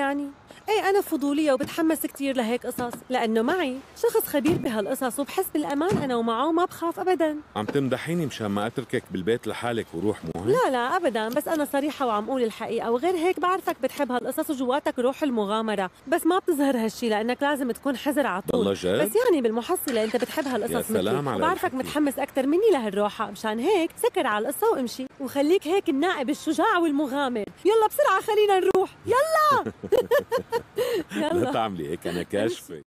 يعني؟ ايه أنا فضولية وبتحمس كتير لهيك قصص، لأنه معي شخص خبير بهالقصص وبحس بالأمان أنا ومعه وما بخاف أبداً. عم تمدحيني مشان ما أتركك بالبيت لحالك وروح، مو هيك؟ لا أبداً، بس أنا صريحة وعم أقول الحقيقة، وغير هيك بعرفك بتحب هالقصص وجواتك روح المغامرة، بس ما بتظهر هالشي لأنك لازم تكون حذر على طول. والله جد؟ بس يعني بالمحصلة أنت بتحب هالقصص يا سلام مثلي، على وبعرفك الحكي. متحمس أكتر مني لهالروحة، مشان هيك سكر على القصة وامشي، وخليك هيك النائب الشجاع والمغامر. يلا بسرعة خلينا نروح، يلا. لا يلا تعملي هيك، أنا كاشفة.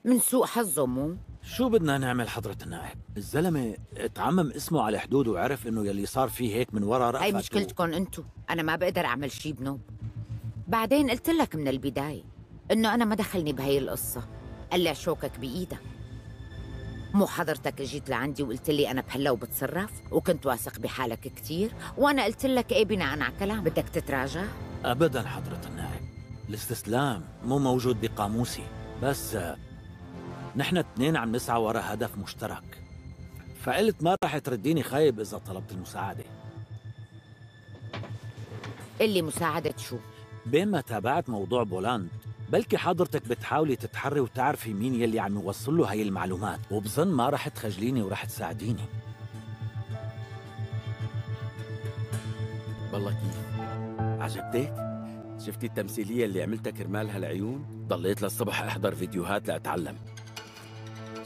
من سوء حظه مو؟ شو بدنا نعمل حضرة النائب؟ الزلمة اتعمم اسمه على حدود وعرف انه يلي صار فيه هيك من ورا رأفته. هاي مشكلتكم انتو، انا ما بقدر اعمل شي بنوب. بعدين قلت لك من البداية انه انا ما دخلني بهاي القصة، قلع شوكك بايدك. مو حضرتك اجيت لعندي وقلت لي انا بهلا وبتصرف وكنت واثق بحالك كتير، وانا قلت لك ايه بناء على كلام. بدك تتراجع؟ ابدا حضرة النائب، الاستسلام مو موجود بقاموسي، بس نحن اثنين عم نسعى ورا هدف مشترك، فقلت ما رح ترديني خايب اذا طلبت المساعدة. اللي مساعدة شو؟ بين ما تابعت موضوع بولاند، بلكي حضرتك بتحاولي تتحري وتعرفي مين يلي عم يوصل له هاي المعلومات، وبظن ما رح تخجليني ورح تساعديني. والله كيف؟ عجبتك؟ شفتي التمثيلية اللي عملتها كرمال هالعيون؟ ضليت للصبح احضر فيديوهات لأتعلم.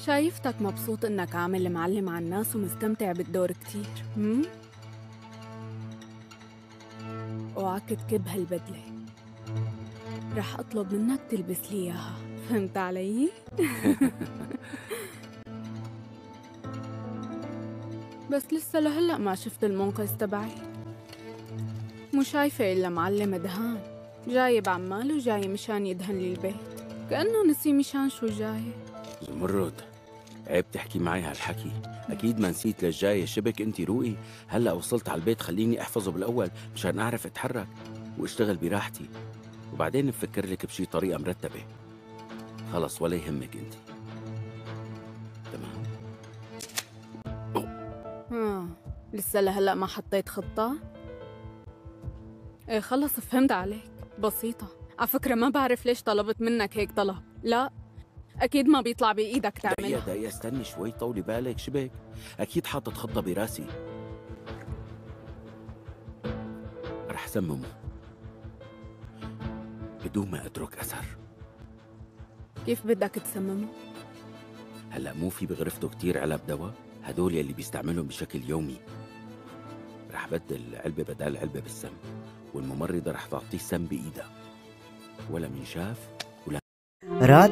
شايفتك مبسوط انك عامل معلم على الناس ومستمتع بالدور كتير. اوعك تكب هالبدلة، رح اطلب منك تلبس لي اياها، فهمت علي؟ بس لسه لهلأ ما شفت المنقذ تبعي، مو شايفة إلا معلم دهان جايب عمال وجاي مشان يدهن لي البيت، كأنه نسي مشان شو جاي. زمرد، عيب تحكي معي هالحكي، أكيد ما نسيت للجاية شبك أنت روقي. هلأ وصلت على البيت خليني أحفظه بالأول مشان أعرف أتحرك وأشتغل براحتي، وبعدين نفكر لك بشي طريقة مرتبة. خلص ولا يهمك أنت. تمام؟ لسه لهلأ ما حطيت خطة؟ ايه خلص فهمت عليك، بسيطة. على فكرة ما بعرف ليش طلبت منك هيك طلب، لا أكيد ما بيطلع بإيدك تعملها. دقيقة استني شوي، طولي بالك شبك، أكيد حاطط خطة براسي. رح سممه بدون ما أترك أثر. كيف بدك تسممه؟ هلأ مو في بغرفته كتير علب دواء، هدول يلي بيستعملهم بشكل يومي. رح بدل علبة بدال علبة بالسم، والممرضة رح تعطيه السم بإيدها، ولا من شاف ولا. رات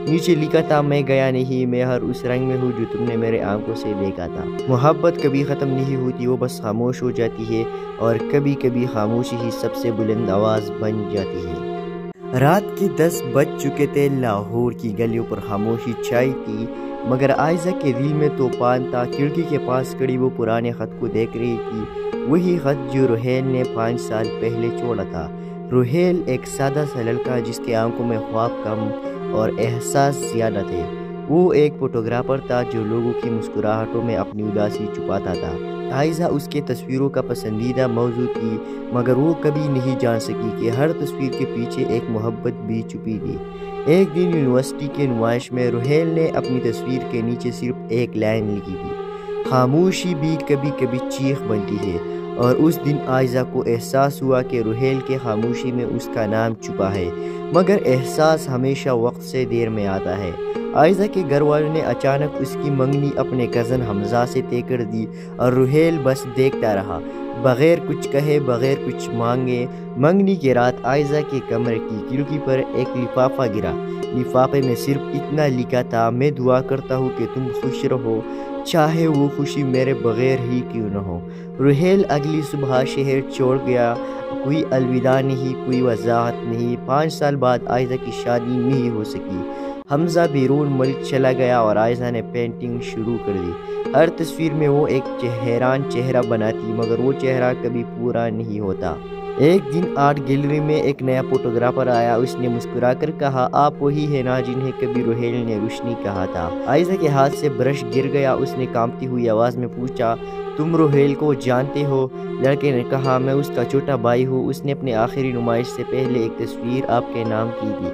نیچے لکھا تھا میں گیا نہیں، میں ہر اس رنگ میں ہوں جو تم نے میرے آنکھوں سے دیکھا تھا۔ محبت کبھی ختم نہیں ہوتی، وہ بس خاموش ہو جاتی ہے، اور کبھی کبھی خاموشی ہی سب سے بلند آواز بن جاتی ہے۔ رات کے 10 بج چکے تھے، لاہور کی گلیوں پر خاموشی چھائی تھی، مگر عائزہ کے دل میں طوفان تھا۔ کھڑکی کے پاس کھڑی وہ پرانے خط کو دیکھ رہی تھی، وہی خط جو روحیل نے 5 سال پہلے چھوڑا تھا۔ روحیل ایک سادہ سا لڑکا جس کے آنکھوں میں خواب کم اور احساس زیادہ تھے۔ وہ ایک فوٹوگرافر تھا جو لوگوں کی مسکراہٹوں میں اپنی اداسی چھپاتا تھا۔ عائزہ اس کے تصویروں کا پسندیدہ موضوع تھی، مگر وہ کبھی نہیں جان سکی کہ ہر تصویر کے پیچھے ایک محبت بھی چھپی تھی۔ ایک دن یونیورسٹی کے نمائش میں روحیل نے اپنی تصویر کے نیچے صرف ایک لائن لکھی تھی، خاموشی بھی کبھی کبھی چیخ بنتی ہے۔ اور اس دن عائزہ کو احساس ہوا کہ روحیل کے خاموشی میں اس کا نام چھپا ہے، مگر احساس ہمیشہ وقت سے دیر میں آتا ہے۔ عائزہ کے گھر والوں نے اچانک اس کی منگنی اپنے کزن حمزہ سے طے کر دی، اور روحیل بس دیکھتا رہا، بغیر کچھ کہے، بغیر کچھ مانگے۔ منگنی کی رات عائزہ کے کمرے کی کھڑکی پر ایک لفافہ گرا۔ لفافے میں صرف اتنا لکھا تھا، میں دعا کرتا ہوں کہ تم خوش رہو، چاہے وہ خوشی میرے بغیر ہی کیوں نہ ہو۔ روحیل اگلی صبح شہر چھوڑ گیا، کوئی الوداع نہیں، کوئی وضاحت نہیں۔ 5 سال بعد عائزہ کی شادی نہیں ہو سکی۔ حمزہ بیرون ملک چلا گیا اور عائزہ نے پینٹنگ شروع کر دی۔ ہر تصویر میں وہ ایک حیران چہرہ بناتی، مگر وہ چہرہ کبھی پورا نہیں ہوتا۔ ایک دن آرٹ گیلری میں ایک نیا فوٹوگرافر آیا، اس نے مسکرا کر کہا، آپ وہی ہے نا جنہیں کبھی روحیل نے روشنی کہا تھا۔ عائزہ کے ہاتھ سے برش گر گیا، اس نے کانپتی ہوئی آواز میں پوچھا، تم روحیل کو جانتے ہو؟ لڑکے نے کہا، میں اس کا چھوٹا بھائی ہوں، اس نے اپنے آخری نمائش سے پہلے ایک تصویر آپ کے نام کی تھی،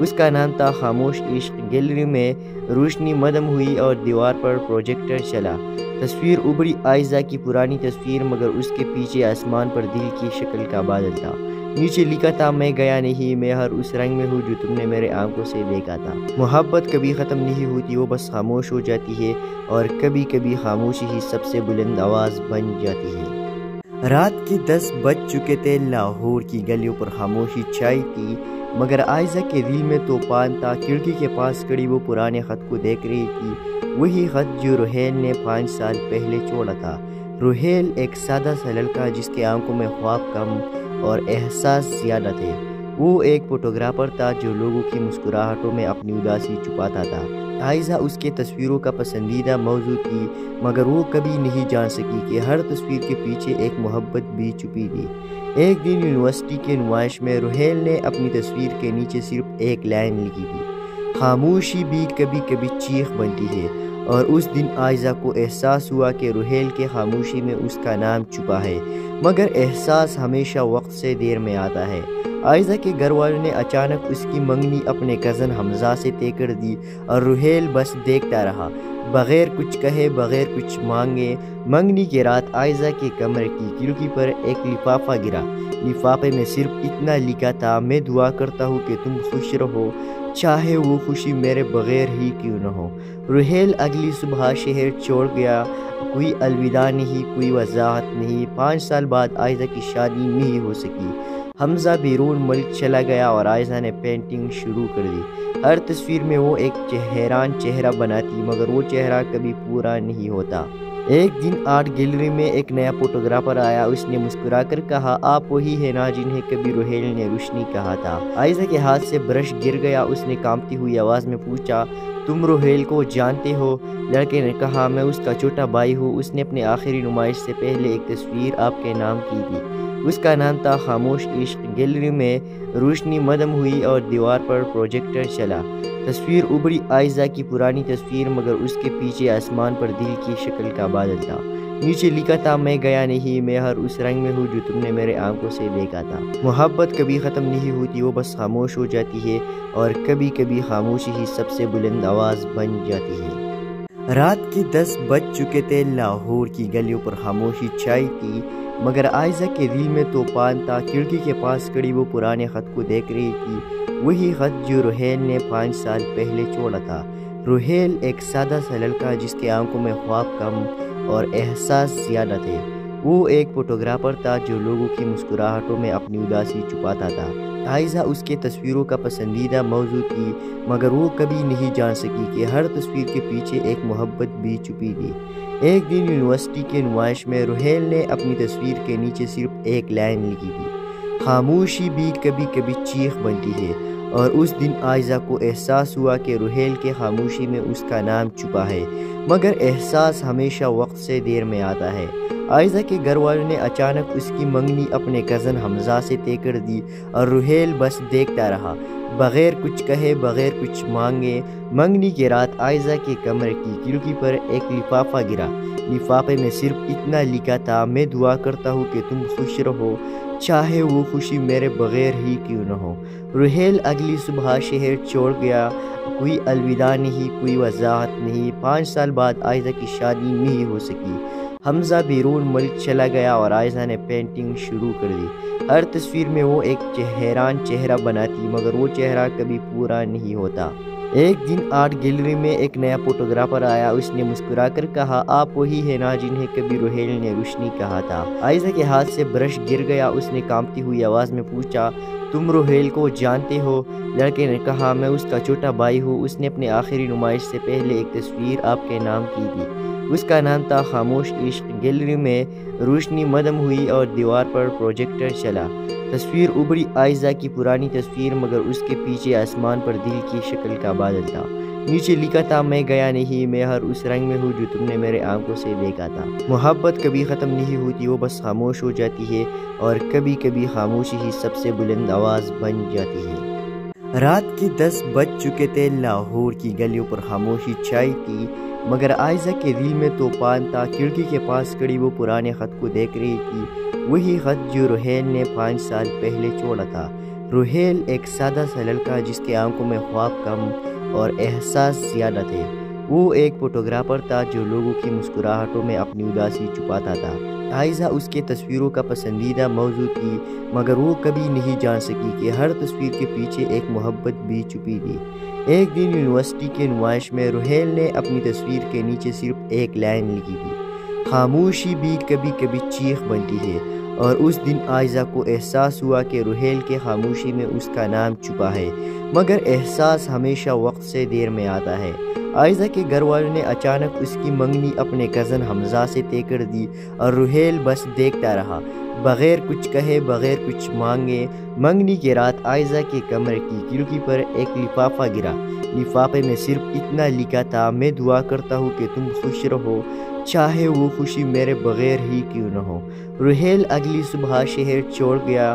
اس کا نام تھا خاموش عشق۔ گیلری میں روشنی مدھم ہوئی اور دیوار پر پروجیکٹر چلا۔ تصویر ابھری، عائزہ کی پرانی تصویر، مگر اس کے پیچھے آسمان پر دل کی شکل کا بادل تھا۔ نیچے لکھا تھا، میں گیا نہیں، میں ہر اس رنگ میں ہوں جو تم نے میرے آنکھوں سے دیکھا تھا۔ محبت کبھی ختم نہیں ہوتی، وہ بس خاموش ہو جاتی ہے، اور کبھی کبھی خاموشی ہی سب سے بلند آواز بن جاتی ہے۔ رات کے 10 بج چکے تھے، لاہور کی گلیوں پر خاموشی چھائی تھی، مگر عائزہ کے دل میں طوفان تھا۔ کھڑکی کے پاس کھڑی وہ پرانے خط کو دیکھ رہی تھی، وہی خط جو روحیل نے 5 سال پہلے چھوڑا تھا۔ روحیل ایک سادہ سا لڑکا جس کے آنکھوں میں خواب کم اور احساس زیادہ تھے۔ وہ ایک فوٹوگرافر تھا جو لوگوں کی مسکراہٹوں میں اپنی اداسی چھپاتا تھا۔ عائزہ اس کے تصویروں کا پسندیدہ موضوع تھی، مگر وہ کبھی نہیں جان سکی کہ ہر تصویر کے پیچھے ایک محبت بھی چھپی تھی۔ ایک دن یونیورسٹی کے نمائش میں روحیل نے اپنی تصویر کے نیچے صرف ایک لائن لکھی تھی، خاموشی بھی کبھی کبھی چیخ بنتی ہے۔ اور اس دن عائزہ کو احساس ہوا کہ روحیل کے خاموشی میں اس کا نام چھپا ہے، مگر احساس ہمیشہ وقت سے دیر میں آتا ہے۔ عائزہ کے گھر والوں نے اچانک اس کی منگنی اپنے کزن حمزہ سے طے کر دی، اور روحیل بس دیکھتا رہا، بغیر کچھ کہے، بغیر کچھ مانگے۔ منگنی کی رات عائزہ کے کمرے کی کھڑکی پر ایک لفافہ گرا۔ لفافے میں صرف اتنا لکھا تھا، میں دعا کرتا ہوں کہ تم خوش رہو، چاہے وہ خوشی میرے بغیر ہی کیوں نہ ہو۔ روحیل اگلی صبح شہر چھوڑ گیا، کوئی الوداع نہیں، کوئی وضاحت نہیں۔ 5 سال بعد عائزہ کی شادی نہیں ہو سکی۔ حمزہ بیرون ملک چلا گیا اور عائزہ نے پینٹنگ شروع کر دی۔ ہر تصویر میں وہ ایک حیران چہرہ بناتی، مگر وہ چہرہ کبھی پورا نہیں ہوتا۔ ایک دن آرٹ گیلری میں ایک نیا فوٹوگرافر آیا، اس نے مسکرا کر کہا، آپ وہی ہے نا جنہیں کبھی روحیل نے روشنی کہا تھا۔ عائزہ کے ہاتھ سے برش گر گیا، اس نے کانپتی ہوئی آواز میں پوچھا، تم روحیل کو جانتے ہو؟ لڑکے نے کہا، میں اس کا چھوٹا بھائی ہوں، اس نے اپنے آخری نمائش سے پہلے ایک تصویر آپ کے نام کی تھی، اس کا نام تھا خاموش عشق۔ گیلری میں روشنی مدھم ہوئی اور دیوار پر پروجیکٹر چلا۔ تصویر ابھری، عائزہ کی پرانی تصویر، مگر اس کے پیچھے آسمان پر دل کی شکل کا بادل تھا۔ نیچے لکھا تھا، میں گیا نہیں، میں ہر اس رنگ میں ہوں جو تم نے میرے آنکھوں سے دیکھا تھا۔ محبت کبھی ختم نہیں ہوتی، وہ بس خاموش ہو جاتی ہے، اور کبھی کبھی خاموشی ہی سب سے بلند آواز بن جاتی ہے۔ رات کے 10 بج چکے تھے، لاہور کی گلیوں پر خاموشی چھائی تھی، مگر عائزہ کے دل میں طوفان تھا۔ کھڑکی کے پاس کھڑی وہ پرانے خط کو دیکھ رہی تھی، وہی خط جو روحیل نے 5 سال پہلے چھوڑا تھا۔ روحیل ایک سادہ سا لڑکا جس کے آنکھوں میں خواب کم اور احساس زیادہ تھے۔ وہ ایک فوٹوگرافر تھا جو لوگوں کی مسکراہٹوں میں اپنی اداسی چھپاتا تھا۔ عائزہ اس کے تصویروں کا پسندیدہ موضوع تھی، مگر وہ کبھی نہیں جان سکی کہ ہر تصویر کے پیچھے ایک محبت بھی چھپی تھی۔ ایک دن یونیورسٹی کے نمائش میں روحیل نے اپنی تصویر کے نیچے صرف ایک لائن لکھی تھی، خاموشی بھی کبھی کبھی چیخ بنتی ہے، اور اس دن عائزہ کو احساس ہوا کہ روحیل کے خاموشی میں اس کا نام چھپا ہے، مگر احساس ہمیشہ وقت سے دیر میں آتا ہے۔ عائزہ کے گھر والوں نے اچانک اس کی منگنی اپنے کزن حمزہ سے طے کر دی، اور روحیل بس دیکھتا رہا، بغیر کچھ کہے، بغیر کچھ مانگے۔ منگنی کی رات عائزہ کے کمرے کی کھڑکی پر ایک لفافہ گرا۔ لفافے میں صرف اتنا لکھا تھا، میں دعا کرتا ہوں کہ تم خوش رہو، چاہے وہ خوشی میرے بغیر ہی کیوں نہ ہو۔ روحیل اگلی صبح شہر چھوڑ گیا، کوئی الوداع نہیں، کوئی وضاحت نہیں۔ 5 سال بعد عائزہ کی شادی نہیں ہو سکی۔ حمزہ بیرون ملک چلا گیا اور عائزہ نے پینٹنگ شروع کر دی۔ ہر تصویر میں وہ ایک حیران چہرہ بناتی، مگر وہ چہرہ کبھی پورا نہیں ہوتا۔ ایک دن آرٹ گیلری میں ایک نیا فوٹوگرافر آیا، اس نے مسکرا کر کہا، آپ وہی ہے نا جنہیں کبھی روحیل نے روشنی کہا تھا۔ عائزہ کے ہاتھ سے برش گر گیا، اس نے کانپتی ہوئی آواز میں پوچھا، تم روحیل کو جانتے ہو؟ لڑکے نے کہا، میں اس کا چھوٹا بھائی ہوں، اس نے اپنے آخری نمائش سے پہلے ایک تصویر آپ کے نام کی تھی، اس کا نام تھا خاموش عشق۔ گیلری میں روشنی مدم ہوئی اور دیوار پر پروجیکٹر چلا۔ تصویر ابھری، عائزہ کی پرانی تصویر، مگر اس کے پیچھے آسمان پر دل کی شکل کا بادل تھا۔ نیچے لکھا تھا، میں گیا نہیں، میں ہر اس رنگ میں ہوں جو تم نے میرے آنکھوں سے دیکھا تھا۔ محبت کبھی ختم نہیں ہوتی، وہ بس خاموش ہو جاتی ہے، اور کبھی کبھی خاموشی ہی سب سے بلند آواز بن جاتی ہے۔ رات کے 10 بج چکے تھے، لاہور کی گلیوں پر خاموشی چھائی تھی، مگر عائزہ کے دل میں طوفان تھا۔ کھڑکی کے پاس کھڑی وہ پرانے خط کو دیکھ رہی تھی، وہی خط جو روحیل نے 5 سال پہلے چھوڑا تھا۔ روحیل ایک سادہ سا لڑکا جس کے آنکھوں میں خواب کم اور احساس زیادہ تھے۔ وہ ایک فوٹوگرافر تھا جو لوگوں کی مسکراہٹوں میں اپنی اداسی چھپاتا تھا۔ عائزہ اس کے تصویروں کا پسندیدہ موضوع تھی، مگر وہ کبھی نہیں جان سکی کہ ہر تصویر کے پیچھے ایک محبت بھی چھپی تھی۔ ایک دن یونیورسٹی کے نمائش میں روحیل نے اپنی تصویر کے نیچے صرف ایک لائن لکھی تھی، خاموشی بھی کبھی کبھی چیخ بنتی ہے، اور اس دن عائزہ کو احساس ہوا کہ روحیل کے خاموشی میں اس کا نام چھپا ہے، مگر احساس ہمیشہ وقت سے دیر میں آتا ہے۔ عائزہ کے گھر والوں نے اچانک اس کی منگنی اپنے کزن حمزہ سے طے کر دی، اور روحیل بس دیکھتا رہا، بغیر کچھ کہے، بغیر کچھ مانگے۔ منگنی کی رات عائزہ کے کمرے کی کھڑکی پر ایک لفافہ گرا۔ لفافے میں صرف اتنا لکھا تھا، میں دعا کرتا ہوں کہ تم خوش رہو، چاہے وہ خوشی میرے بغیر ہی کیوں نہ ہو۔ روحیل اگلی صبح شہر چھوڑ گیا،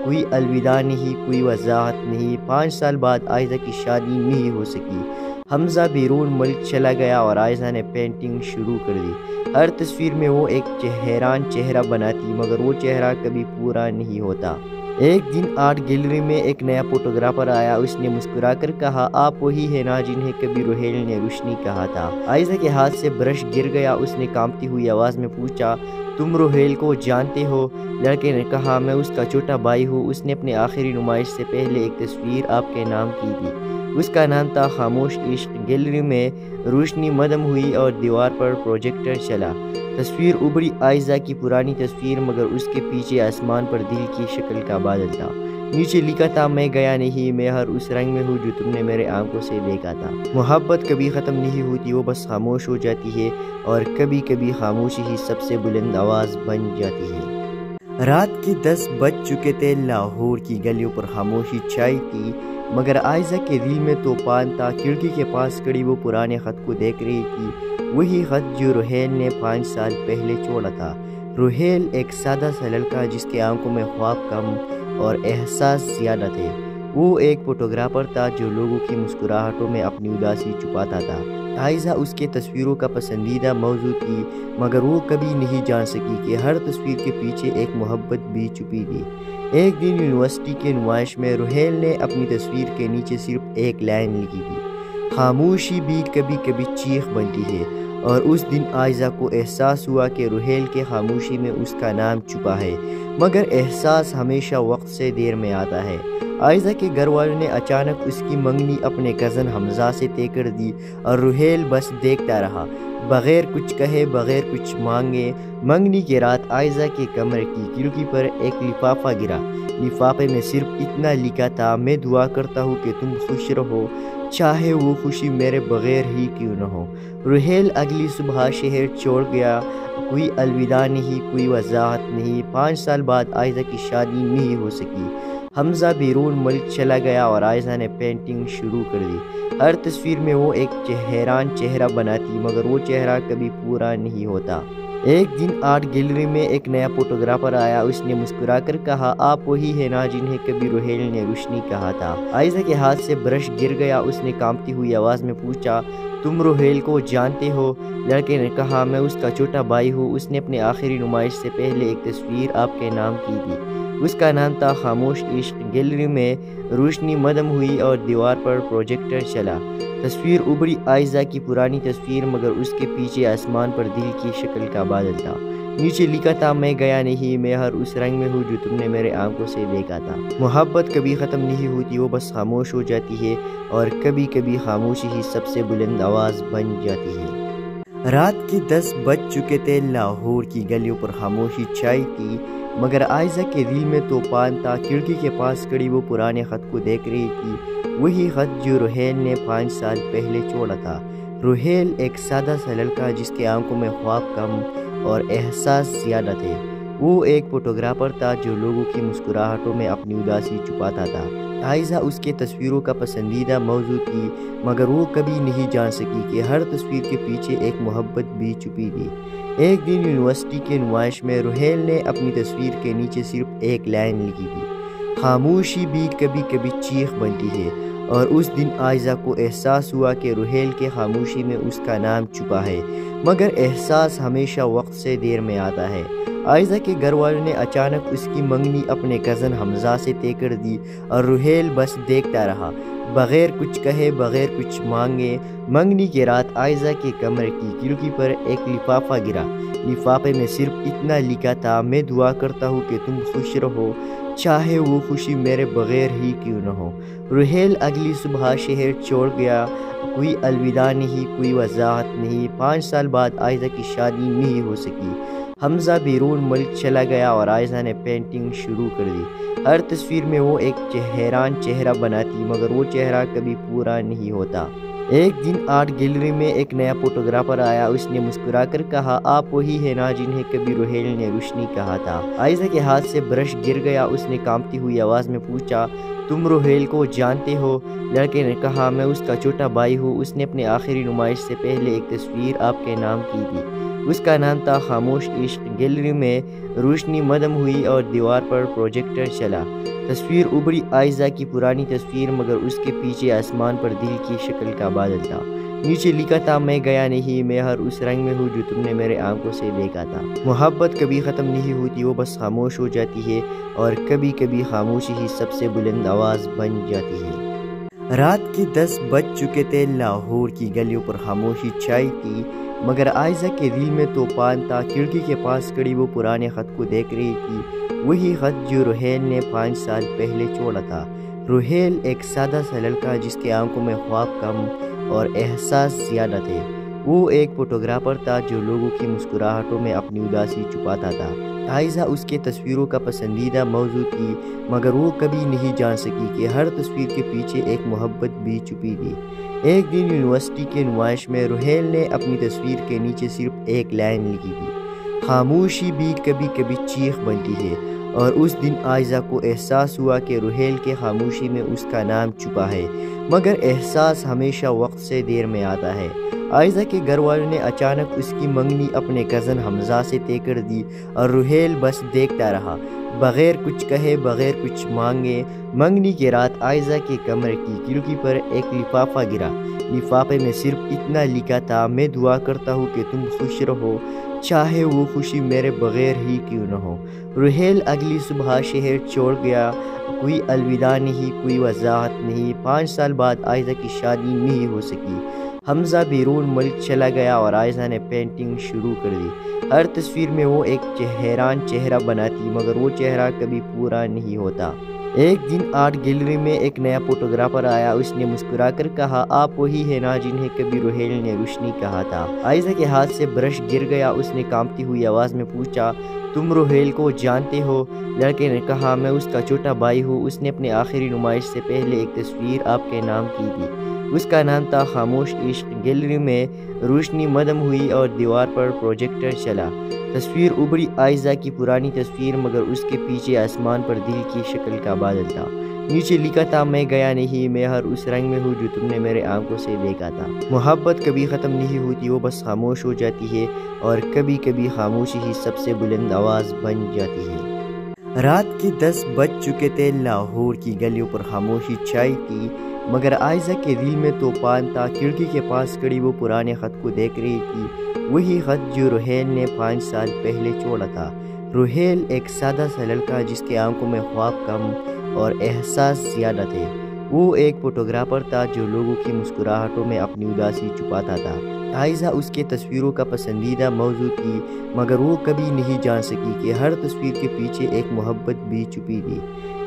کوئی الوداع نہیں، کوئی وضاحت نہیں۔ 5 سال بعد عائزہ کی شادی نہیں ہو سکی۔ حمزہ بیرون ملک چلا گیا اور عائزہ نے پینٹنگ شروع کر دی۔ ہر تصویر میں وہ ایک حیران چہرہ بناتی، مگر وہ چہرہ کبھی پورا نہیں ہوتا۔ ایک دن آرٹ گیلری میں ایک نیا فوٹوگرافر آیا، اس نے مسکرا کر کہا، آپ وہی ہے نا جنہیں کبھی روحیل نے روشنی کہا تھا۔ عائزہ کے ہاتھ سے برش گر گیا، اس نے کانپتی ہوئی آواز میں پوچھا، تم روحیل کو جانتے ہو؟ لڑکے نے کہا، میں اس کا چھوٹا بھائی ہوں، اس نے اپنے آخری نمائش سے پہلے ایک تصویر آپ کے نام کی تھی، اس کا نام تھا خاموش عشق۔ گیلری میں روشنی مدم ہوئی اور دیوار پر پروجیکٹر چلا۔ تصویر ابھری، عائزہ کی پرانی تصویر، مگر اس کے پیچھے آسمان پر دل کی شکل کا بادل تھا۔ نیچے لکھا تھا، میں گیا نہیں، میں ہر اس رنگ میں ہوں جو تم نے میرے آنکھوں سے دیکھا تھا۔ محبت کبھی ختم نہیں ہوتی، وہ بس خاموش ہو جاتی ہے، اور کبھی کبھی خاموشی ہی سب سے بلند آواز بن جاتی ہے۔ رات کے 10 بج چکے تھے، لاہور کی گلیوں پر خاموشی چھائی تھی، مگر عائزہ کے دل میں طوفان تھا۔ کھڑکی کے پاس کھڑی وہ پرانے خط کو دیکھ رہی تھی، وہی خط جو روحیل نے 5 سال پہلے چھوڑا تھا۔ روحیل ایک سادہ سا لڑکا جس کے آنکھوں میں خواب کم اور احساس زیادہ تھے۔ وہ ایک فوٹوگرافر تھا جو لوگوں کی مسکراہٹوں میں اپنی اداسی چھپاتا تھا۔ عائزہ اس کے تصویروں کا پسندیدہ موضوع تھی، مگر وہ کبھی نہیں جان سکی کہ ہر تصویر کے پیچھے ایک محبت بھی چھپی تھی۔ ایک دن یونیورسٹی کے نمائش میں روحیل نے اپنی تصویر کے نیچے صرف ایک لائن لکھی تھی، خاموشی بھی کبھی کبھی چیخ بنتی ہے، اور اس دن عائزہ کو احساس ہوا کہ روحیل کے خاموشی میں اس کا نام چھپا ہے، مگر احساس ہمیشہ وقت سے دیر میں آتا ہے۔ عائزہ کے گھر والوں نے اچانک اس کی منگنی اپنے کزن حمزہ سے طے کر دی اور روحیل بس دیکھتا رہا، بغیر کچھ کہے، بغیر کچھ مانگے۔ منگنی کی رات عائزہ کے کمرے کی کھڑکی پر ایک لفافہ گرا۔ لفافے میں صرف اتنا لکھا تھا، میں دعا کرتا ہوں کہ تم خوش رہو، چاہے وہ خوشی میرے بغیر ہی کیوں نہ ہو۔ روحیل اگلی صبح شہر چھوڑ گیا، کوئی الوداع نہیں، کوئی وضاحت نہیں۔ 5 سال بعد عائزہ کی شادی نہیں ہو سکی۔ حمزہ بیرون ملک چلا گیا اور عائزہ نے پینٹنگ شروع کر دی۔ ہر تصویر میں وہ ایک حیران چہرہ بناتی، مگر وہ چہرہ کبھی پورا نہیں ہوتا۔ ایک دن آرٹ گیلری میں ایک نیا فوٹوگرافر آیا۔ اس نے مسکرا کر کہا، آپ وہی ہے نا جنہیں کبھی روحیل نے روشنی کہا تھا۔ عائزہ کے ہاتھ سے برش گر گیا۔ اس نے کانپتی ہوئی آواز میں پوچھا، تم روحیل کو جانتے ہو؟ لڑکے نے کہا، میں اس کا چھوٹا بھائی ہوں۔ اس نے اپنی آخری نمائش سے پہلے ایک تصویر آپ کے نام کی تھی۔ اس کا نام تھا خاموش عشق۔ گیلری میں روشنی مدھم ہوئی اور دیوار پر پروجیکٹر چلا۔ تصویر ابھری، عائزہ کی پرانی تصویر، مگر اس کے پیچھے آسمان پر دل کی شکل کا بادل تھا۔ نیچے لکھا تھا، میں گیا نہیں، میں ہر اس رنگ میں ہوں جو تم نے میرے آنکھوں سے دیکھا تھا۔ محبت کبھی ختم نہیں ہوتی، وہ بس خاموش ہو جاتی ہے، اور کبھی کبھی خاموشی ہی سب سے بلند آواز بن جاتی ہے۔ رات کے 10 بج چکے تھے۔ لاہور کی گلیوں پر خاموشی چھائی تھی، مگر عائزہ کے دل میں طوفان تھا۔ کھڑکی کے پاس کھڑی وہ پرانے خط کو دیکھ رہی تھی، وہی خط جو روحیل نے 5 سال پہلے چھوڑا تھا۔ روحیل ایک سادہ سا لڑکا جس کے آنکھوں میں خواب کم اور احساس زیادہ تھے۔ وہ ایک فوٹوگرافر تھا جو لوگوں کی مسکراہٹوں میں اپنی اداسی چھپاتا تھا۔ عائزہ اس کے تصویروں کا پسندیدہ موضوع تھی، مگر وہ کبھی نہیں جان سکی کہ ہر تصویر کے پیچھے ایک محبت بھی چھپی تھی۔ ایک دن یونیورسٹی کے نمائش میں روحیل نے اپنی تصویر کے نیچے صرف ایک لائن لکھی تھی، خاموشی بھی کبھی کبھی چیخ بنتی ہے۔ اور اس دن عائزہ کو احساس ہوا کہ روحیل کے خاموشی میں اس کا نام چھپا ہے، مگر احساس ہمیشہ وقت سے دیر میں آتا ہے۔ عائزہ کے گھر والوں نے اچانک اس کی منگنی اپنے کزن حمزہ سے طے کر دی اور روحیل بس دیکھتا رہا، بغیر کچھ کہے، بغیر کچھ مانگے۔ منگنی کی رات عائزہ کے کمرے کی کھڑکی پر ایک لفافہ گرا۔ لفافے میں صرف اتنا لکھا تھا، میں دعا کرتا ہوں کہ تم خوش رہو، چاہے وہ خوشی میرے بغیر ہی کیوں نہ ہو۔ روحیل اگلی صبح شہر چھوڑ گیا، کوئی الوداع نہیں، کوئی وضاحت نہیں۔ 5 سال بعد عائزہ کی شادی نہیں ہو سکی۔ حمزہ بیرون ملک چلا گیا اور عائزہ نے پینٹنگ شروع کر دی۔ ہر تصویر میں وہ ایک حیران چہرہ بناتی، مگر وہ چہرہ کبھی پورا نہیں ہوتا۔ ایک دن آرٹ گیلری میں ایک نیا فوٹوگرافر آیا۔ اس نے مسکرا کر کہا، آپ وہی ہے نا جنہیں کبھی روحیل نے روشنی کہا تھا۔ عائزہ کے ہاتھ سے برش گر گیا۔ اس نے کانپتی ہوئی آواز میں پوچھا، تم روحیل کو جانتے ہو؟ لڑکے نے کہا، میں اس کا چھوٹا بھائی ہوں۔ اس نے اپنی آخری نمائش سے پہلے ایک تصویر آپ کے نام کی تھی۔ اس کا نام تھا خاموش عشق۔ گیلری میں روشنی مدھم ہوئی اور دیوار پر پروجیکٹر چلا۔ تصویر ابھری، عائزہ کی پرانی تصویر، مگر اس کے پیچھے آسمان پر دل کی شکل کا بادل تھا۔ نیچے لکھا تھا، میں گیا نہیں، میں ہر اس رنگ میں ہوں جو تم نے میرے آنکھوں سے دیکھا تھا۔ محبت کبھی ختم نہیں ہوتی، وہ بس خاموش ہو جاتی ہے، اور کبھی کبھی خاموشی ہی سب سے بلند آواز بن جاتی ہے۔ رات کے 10 بج چکے تھے۔ لاہور کی گلیوں پر خاموشی چھائی تھی، مگر عائزہ کے دل میں طوفان تھا۔ کھڑکی کے پاس کھڑی وہ پرانے خط کو دیکھ رہی تھی، وہی خط جو روحیل نے 5 سال پہلے چھوڑا تھا۔ روحیل ایک سادہ سا لڑکا جس کے آنکھوں میں خواب کم اور احساس زیادہ تھے۔ وہ ایک فوٹوگرافر تھا جو لوگوں کی مسکراہٹوں میں اپنی اداسی چھپاتا تھا۔ عائزہ اس کے تصویروں کا پسندیدہ موضوع تھی، مگر وہ کبھی نہیں جان سکی کہ ہر تصویر کے پیچھے ایک محبت بھی چھپی تھی۔ ایک دن یونیورسٹی کے نمائش میں روحیل نے اپنی تصویر کے نیچے صرف ایک لائن لکھی تھی، خاموشی بھی کبھی کبھی چیخ بنتی ہے۔ اور اس دن عائزہ کو احساس ہوا کہ روحیل کے خاموشی میں اس کا نام چھپا ہے، مگر احساس ہمیشہ وقت سے دیر میں آتا ہے۔ عائزہ کے گھر والوں نے اچانک اس کی منگنی اپنے کزن حمزہ سے طے کر دی اور روحیل بس دیکھتا رہا، بغیر کچھ کہے، بغیر کچھ مانگے۔ منگنی کی رات عائزہ کے کمرے کی کھڑکی پر ایک لفافہ گرا۔ لفافے میں صرف اتنا لکھا تھا، میں دعا کرتا ہوں کہ تم خوش رہو، چاہے وہ خوشی میرے بغیر ہی کیوں نہ ہو۔ روحیل اگلی صبح شہر چھوڑ گیا، کوئی الوداع نہیں، کوئی وضاحت نہیں۔ 5 سال بعد عائزہ کی شادی نہیں ہو سکی۔ حمزہ بیرون ملک چلا گیا اور آئزہ نے پینٹنگ شروع کر دی۔ ہر تصویر میں وہ ایک حیران چہرہ بناتی مگر وہ چہرہ کبھی پورا نہیں ہوتا۔ ایک دن آرٹ گیلری میں ایک نیا فوٹوگرافر آیا۔ اس نے مسکرا کر کہا، آپ وہی ہے نا جنہیں کبھی روہیل نے روشنی کہا تھا۔ آئزہ کے ہاتھ سے برش گر گیا۔ اس نے کانپتی ہوئی آواز میں پوچھا، تم روہیل کو جانتے ہو؟ لڑکے نے کہا، میں اس کا چھوٹا بھائی ہوں۔ اس نے اپنی آخری نمائش سے پہلے ایک تصویر آپ کے نام کی تھی۔ اس کا نام تھا خاموش عشق۔ گیلری میں روشنی مدم ہوئی اور دیوار پر پروجیکٹر چلا۔ تصویر ابھری، آئزہ کی پرانی تصویر، مگر اس کے پیچھے آسمان پر دل کی شکل کا بادل تھا۔ نیچے لکھا تھا، میں گیا نہیں، میں ہر اس رنگ میں ہوں جو تم نے میرے آنکھوں سے دیکھا تھا۔ محبت کبھی ختم نہیں ہوتی، وہ بس خاموش ہو جاتی ہے، اور کبھی کبھی خاموشی ہی سب سے بلند آواز بن جاتی ہے۔ رات کے 10 بج چکے تھے۔ لاہور کی گلیوں پر خاموشی چھائی تھی، مگر آئزہ کے دل میں طوفان تھا۔ کھڑکی کے پاس کھڑی وہ پرانے خط کو دیکھ رہی تھی، وہی خط جو روہیل نے 5 سال پہلے چھوڑا تھا۔ روہیل ایک سادہ سا لڑکا جس کے آنکھوں میں خواب کم اور احساس زیادہ تھے۔ وہ ایک فوٹوگرافر تھا جو لوگوں کی مسکراہٹوں میں اپنی اداسی چھپاتا تھا۔ آئزہ اس کے تصویروں کا پسندیدہ موضوع تھی، مگر وہ کبھی نہیں جان سکی کہ ہر تصویر کے پیچھے ایک محبت بھی چھپی تھی۔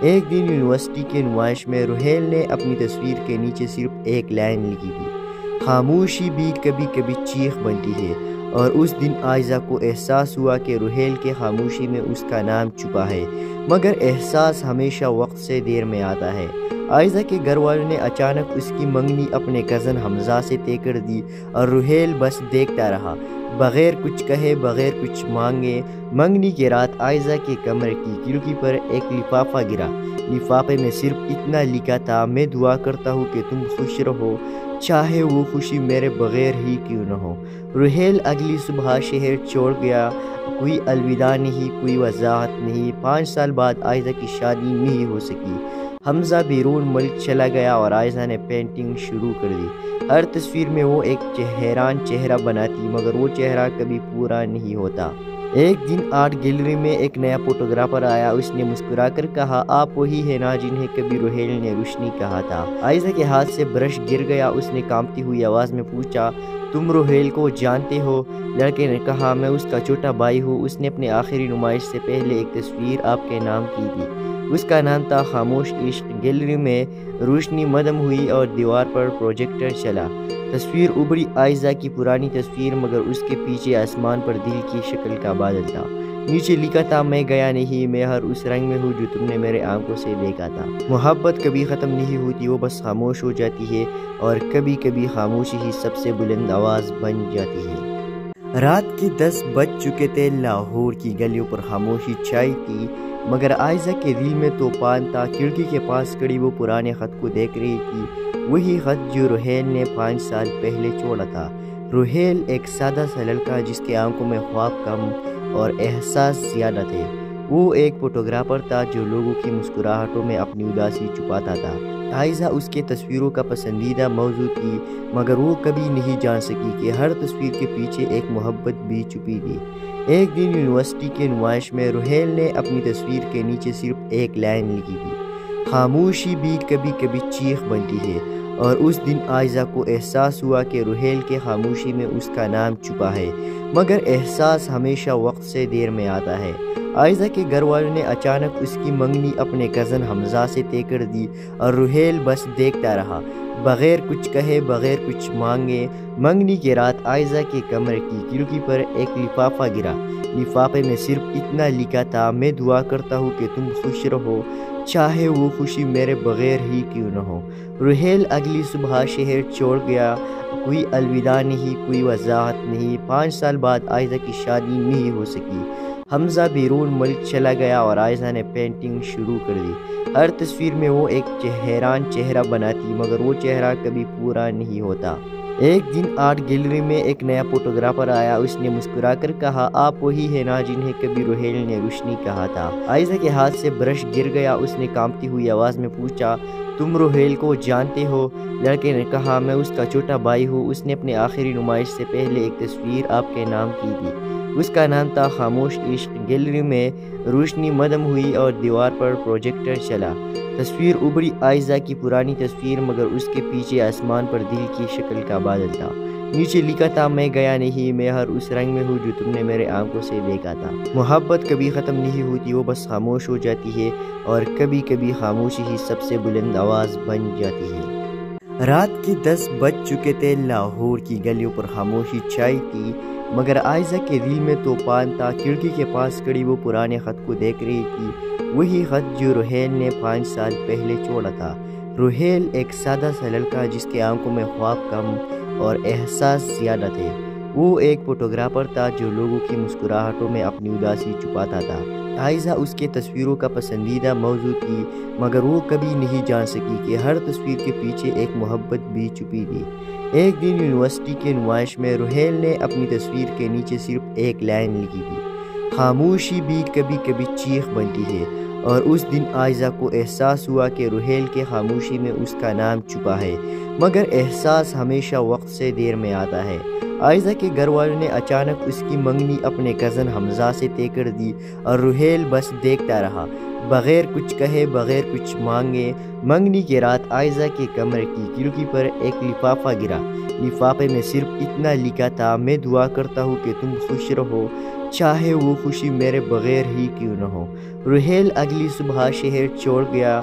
ایک دن یونیورسٹی کے نمائش میں روہیل نے اپنی تصویر کے نیچے صرف ایک لائن لکھی تھی، خاموشی بھی کبھی کبھی چیخ بنتی ہے۔ اور اس دن آئزہ کو احساس ہوا کہ روہیل کے خاموشی میں اس کا نام چھپا ہے، مگر احساس ہمیشہ وقت سے دیر میں آتا ہے۔ آئزہ کے گھر والوں نے اچانک اس کی منگنی اپنے کزن حمزہ سے طے کر دی، اور روہیل بس دیکھتا رہا، بغیر کچھ کہے، بغیر کچھ مانگے۔ منگنی کی رات آئزہ کے کمرے کی کھڑکی پر ایک لفافہ گرا۔ لفافے میں صرف اتنا لکھا تھا، میں دعا کرتا ہوں کہ تم خوش رہو، چاہے وہ خوشی میرے بغیر ہی کیوں نہ ہو۔ روہیل اگلی صبح شہر چھوڑ گیا، کوئی الوداع نہیں، کوئی وضاحت نہیں۔ 5 سال بعد آئزہ کی شادی نہیں ہو سکی۔ حمزہ بیرون ملک چلا گیا اور آئزہ نے پینٹنگ شروع کر دی۔ ہر تصویر میں وہ ایک حیران چہرہ بناتی مگر وہ چہرہ کبھی پورا نہیں ہوتا۔ ایک دن آرٹ گیلری میں ایک نیا فوٹوگرافر آیا۔ اس نے مسکرا کر کہا، آپ وہی ہے نا جنہیں کبھی روہیل نے روشنی کہا تھا۔ آئزہ کے ہاتھ سے برش گر گیا۔ اس نے کانپتی ہوئی آواز میں پوچھا، تم روہیل کو جانتے ہو؟ لڑکے نے کہا، میں اس کا چھوٹا بھائی ہوں۔ اس نے اپنی آخری نمائش سے پہلے ایک تصویر آپ کے نام کی تھی۔ اس کا نام تھا خاموش عشق۔ گیلری میں روشنی مدم ہوئی اور دیوار پر پروجیکٹر چلا۔ تصویر ابھری، آئزہ کی پرانی تصویر، مگر اس کے پیچھے آسمان پر دل کی شکل کا بادل تھا۔ نیچے لکھا تھا، میں گیا نہیں، میں ہر اس رنگ میں ہوں جو تم نے میرے آنکھوں سے دیکھا تھا۔ محبت کبھی ختم نہیں ہوتی، وہ بس خاموش ہو جاتی ہے، اور کبھی کبھی خاموشی ہی سب سے بلند آواز بن جاتی ہے۔ رات کے 10 بج چکے تھے۔ لاہور کی گلیوں پر خاموشی چھائی تھی، مگر آئزہ کے دل میں طوفان تھا۔ کھڑکی کے پاس کھڑی وہ پرانے خط کو دیکھ رہی تھی، وہی خط جو روہیل نے 5 سال پہلے چھوڑا تھا۔ روہیل ایک سادہ سا لڑکا جس کے آنکھوں میں خواب کم اور احساس زیادہ تھے۔ وہ ایک فوٹوگرافر تھا جو لوگوں کی مسکراہٹوں میں اپنی اداسی چھپاتا تھا۔ آئزہ اس کے تصویروں کا پسندیدہ موضوع تھی، مگر وہ کبھی نہیں جان سکی کہ ہر تصویر کے پیچھے ایک محبت بھی چھپی تھی۔ ایک دن یونیورسٹی کے نمائش میں روہیل نے اپنی تصویر کے نیچے صرف ایک لائن لکھی تھی، خاموشی بھی کبھی کبھی چیخ بنتی ہے۔ اور اس دن آئزہ کو احساس ہوا کہ روہیل کے خاموشی میں اس کا نام چھپا ہے، مگر احساس ہمیشہ وقت سے دیر میں آتا ہے۔ آئزہ کے گھر والوں نے اچانک اس کی منگنی اپنے کزن حمزہ سے طے کر دی، اور روہیل بس دیکھتا رہا، بغیر کچھ کہے، بغیر کچھ مانگے۔ منگنی کی رات آئزہ کے کمرے کی کھڑکی پر ایک لفافہ گرا۔ لفافے میں صرف اتنا لکھا تھا، میں دعا کرتا ہوں کہ تم خوش رہو، چاہے وہ خوشی میرے بغیر ہی کیوں نہ ہو۔ روہیل اگلی صبح شہر چھوڑ گیا، کوئی الوداع نہیں، کوئی وضاحت نہیں۔ 5 سال بعد آئزہ کی شادی نہیں ہو سکی۔ حمزہ بیرون ملک چلا گیا اور آئزہ نے پینٹنگ شروع کر دی۔ ہر تصویر میں وہ ایک حیران چہرہ بناتی مگر وہ چہرہ کبھی پورا نہیں ہوتا۔ ایک دن آرٹ گیلری میں ایک نیا فوٹوگرافر آیا۔ اس نے مسکرا کر کہا، آپ وہی ہے نا جنہیں کبھی روہیل نے روشنی کہا تھا۔ آئزہ کے ہاتھ سے برش گر گیا۔ اس نے کانپتی ہوئی آواز میں پوچھا، تم روہیل کو جانتے ہو؟ لڑکے نے کہا میں اس کا چھوٹا بھائی ہوں۔ اس نے اپنی آخری نمائش سے پہلے ایک تصویر آپ کے نام کی تھی، اس کا نام تھا خاموش عشق۔ گیلری میں روشنی مدم ہوئی اور دیوار پر پروجیکٹر چلا۔ تصویر ابھری، آئزہ کی پرانی تصویر، مگر اس کے پیچھے آسمان پر دل کی شکل کا بادل تھا۔ نیچے لکھا تھا میں گیا نہیں، میں ہر اس رنگ میں ہوں جو تم نے میرے آنکھوں سے دیکھا تھا۔ محبت کبھی ختم نہیں ہوتی، وہ بس خاموش ہو جاتی ہے، اور کبھی کبھی خاموشی ہی سب سے بلند آواز بن جاتی ہے۔ رات کے 10 بج چکے تھے۔ لاہور کی گلیوں پر خاموشی چھائی تھی، مگر آئزہ کے دل میں طوفان تھا۔ کھڑکی کے پاس کھڑی وہ پرانے خط کو دیکھ رہی تھی، وہی خط جو روہیل نے 5 سال پہلے چھوڑا تھا۔ روہیل ایک سادہ سا لڑکا جس کے آنکھوں میں خواب کم اور احساس زیادہ تھے۔ وہ ایک فوٹوگرافر تھا جو لوگوں کی مسکراہٹوں میں اپنی اداسی چھپاتا تھا۔ عائزہ اس کے تصویروں کا پسندیدہ موضوع تھی، مگر وہ کبھی نہیں جان سکی کہ ہر تصویر کے پیچھے ایک محبت بھی چھپی تھی۔ ایک دن یونیورسٹی کے نمائش میں روہیل نے اپنی تصویر کے نیچے صرف ایک لائن لکھی تھی، خاموشی بھی کبھی کبھی چیخ بنتی ہے۔ اور اس دن عائزہ کو احساس ہوا کہ روہیل کے خاموشی میں اس کا نام چھپا ہے، مگر احساس ہمیشہ وقت سے دیر میں آتا ہے۔ عائزہ کے گھر والوں نے اچانک اس کی منگنی اپنے کزن حمزہ سے طے کر دی، اور روہیل بس دیکھتا رہا، بغیر کچھ کہے، بغیر کچھ مانگے۔ منگنی کی رات عائزہ کے کمرے کی کھڑکی پر ایک لفافہ گرا۔ لفافے میں صرف اتنا لکھا تھا، میں دعا کرتا ہوں کہ تم خوش رہو، چاہے وہ خوشی میرے بغیر ہی کیوں نہ ہو۔ روہیل اگلی صبح شہر چھوڑ گیا،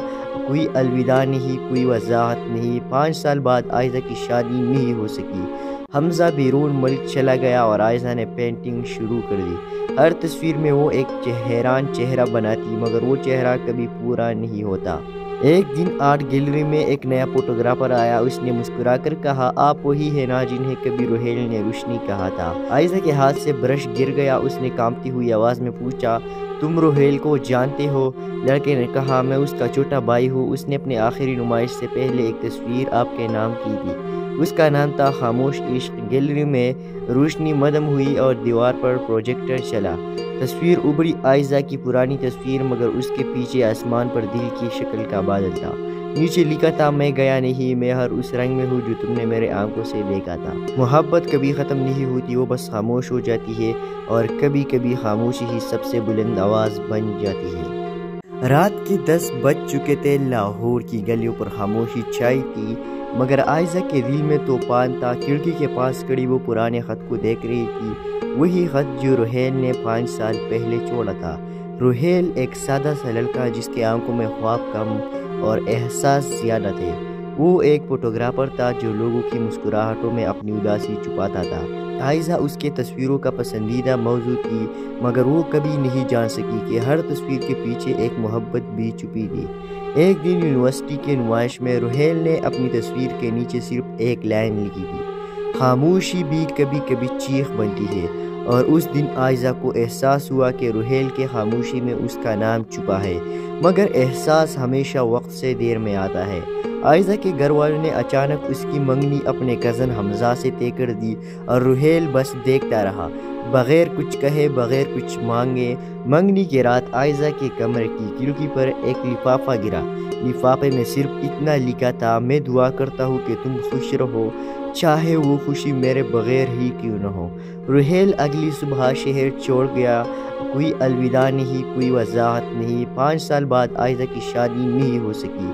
کوئی الوداع نہیں، کوئی وضاحت نہیں۔ 5 سال بعد عائزہ کی شادی نہیں ہو سکی۔ حمزہ بیرون ملک چلا گیا اور عائزہ نے پینٹنگ شروع کر دی۔ ہر تصویر میں وہ ایک حیران چہرہ بناتی، مگر وہ چہرہ کبھی پورا نہیں ہوتا۔ ایک دن آرٹ گیلری میں ایک نیا فوٹوگرافر آیا۔ اس نے مسکرا کر کہا آپ وہی ہے نا جنہیں کبھی روہیل نے روشنی کہا تھا۔ عائزہ کے ہاتھ سے برش گر گیا۔ اس نے کانپتی ہوئی آواز میں پوچھا تم روہیل کو جانتے ہو؟ لڑکے نے کہا میں اس کا چھوٹا بھائی ہوں۔ اس نے اپنی آخری نمائش سے پہلے ایک تصویر آپ کے نام کی تھی، اس کا نام تھا خاموش عشق۔ گیلری میں روشنی مدم ہوئی اور دیوار پر پروجیکٹر چلا۔ تصویر ابھری، عائزہ کی پرانی تصویر، مگر اس کے پیچھے آسمان پر دل کی شکل کا بادل تھا۔ نیچے لکھا تھا میں گیا نہیں، میں ہر اس رنگ میں ہوں جو تم نے میرے آنکھوں سے دیکھا تھا۔ محبت کبھی ختم نہیں ہوتی، وہ بس خاموش ہو جاتی ہے، اور کبھی کبھی خاموشی ہی سب سے بلند آواز بن جاتی ہے۔ رات کے 10 بج چکے تھے۔ لاہور کی گلیوں پر خاموشی چھائی تھی، مگر عائزہ کے دل میں طوفان تھا۔ کھڑکی کے پاس کھڑی وہ پرانے خط کو دیکھ رہی تھی، وہی خط جو روہیل نے 5 سال پہلے چھوڑا تھا۔ روہیل ایک سادہ سا لڑکا جس کے آنکھوں میں خواب کم اور احساس زیادہ تھے۔ وہ ایک فوٹوگرافر تھا جو لوگوں کی مسکراہٹوں میں اپنی اداسی چھپاتا تھا۔ عائزہ اس کے تصویروں کا پسندیدہ موضوع تھی، مگر وہ کبھی نہیں جان سکی کہ ہر تصویر کے پیچھے ایک محبت بھی چھپی تھی۔ ایک دن یونیورسٹی کے نمائش میں روہیل نے اپنی تصویر کے نیچے صرف ایک لائن لکھی تھی، خاموشی بھی کبھی کبھی چیخ بنتی ہے۔ اور اس دن عائزہ کو احساس ہوا کہ روہیل کے خاموشی میں اس کا نام چھپا ہے، مگر احساس ہمیشہ وقت سے دیر میں آتا ہے۔ عائزہ کے گھر والوں نے اچانک اس کی منگنی اپنے کزن حمزہ سے طے کر دی، اور روہیل بس دیکھتا رہا، بغیر کچھ کہے، بغیر کچھ مانگے۔ منگنی کی رات عائزہ کے کمرے کی کھڑکی پر ایک لفافہ گرا۔ لفافے میں صرف اتنا لکھا تھا میں دعا کرتا ہوں کہ تم خوش رہو، چاہے وہ خوشی میرے بغیر ہی کیوں نہ ہو۔ روہیل اگلی صبح شہر چھوڑ گیا، کوئی الوداع نہیں، کوئی وضاحت نہیں۔ 5 سال بعد عائزہ کی شادی نہیں ہو سکی۔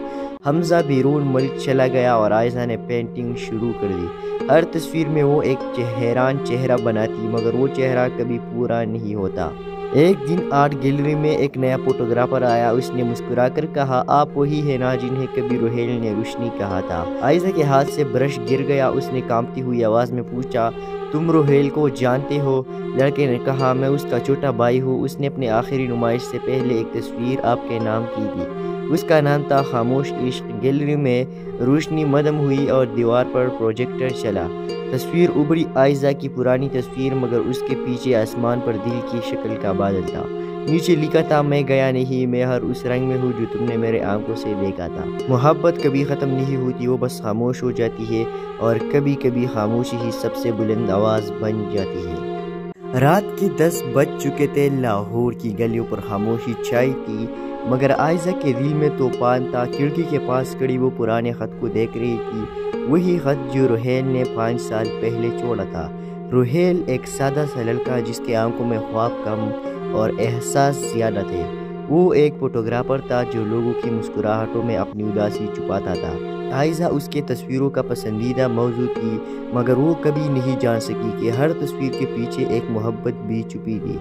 حمزہ بیرون ملک چلا گیا اور عائزہ نے پینٹنگ شروع کر دی۔ ہر تصویر میں وہ ایک حیران چہرہ بناتی، مگر وہ چہرہ کبھی پورا نہیں ہوتا۔ ایک دن آرٹ گیلری میں ایک نیا فوٹوگرافر آیا۔ اس نے مسکرا کر کہا آپ وہی ہے نا جنہیں کبھی روہیل نے روشنی کہا تھا۔ عائزہ کے ہاتھ سے برش گر گیا۔ اس نے کانپتی ہوئی آواز میں پوچھا تم روہیل کو جانتے ہو؟ لڑکے نے کہا میں اس کا چھوٹا بھائی ہوں۔ اس نے اپنی آخری نمائش سے پہلے ایک تصویر آپ کے نام کی تھی، اس کا نام تھا خاموش عشق۔ گیلری میں روشنی مدم ہوئی اور دیوار پر پروجیکٹر چلا۔ تصویر ابھری، عائزہ کی پرانی تصویر، مگر اس کے پیچھے آسمان پر دل کی شکل کا بادل تھا۔ نیچے لکھا تھا میں گیا نہیں، میں ہر اس رنگ میں ہوں جو تم نے میرے آنکھوں سے دیکھا تھا۔ محبت کبھی ختم نہیں ہوتی، وہ بس خاموش ہو جاتی ہے، اور کبھی کبھی خاموشی ہی سب سے بلند آواز بن جاتی ہے۔ رات کے 10 بج چکے تھے۔ لاہور کی گلیوں پر خاموشی چھائی تھی، مگر عائزہ کے دل میں طوفان تھا۔ کھڑکی کے پاس کھڑی وہ پرانے خط کو دیکھ رہی تھی، وہی خط جو روحیل نے 5 سال پہلے چھوڑا تھا۔ روحیل ایک سادہ سا لڑکا جس کے آنکھوں میں خواب کم اور احساس زیادہ تھے۔ وہ ایک فوٹوگرافر تھا جو لوگوں کی مسکراہٹوں میں اپنی اداسی چھپاتا تھا۔ عائزہ اس کے تصویروں کا پسندیدہ موضوع تھی، مگر وہ کبھی نہیں جان سکی کہ ہر تصویر کے پیچھے ایک محبت بھی چھپی تھی۔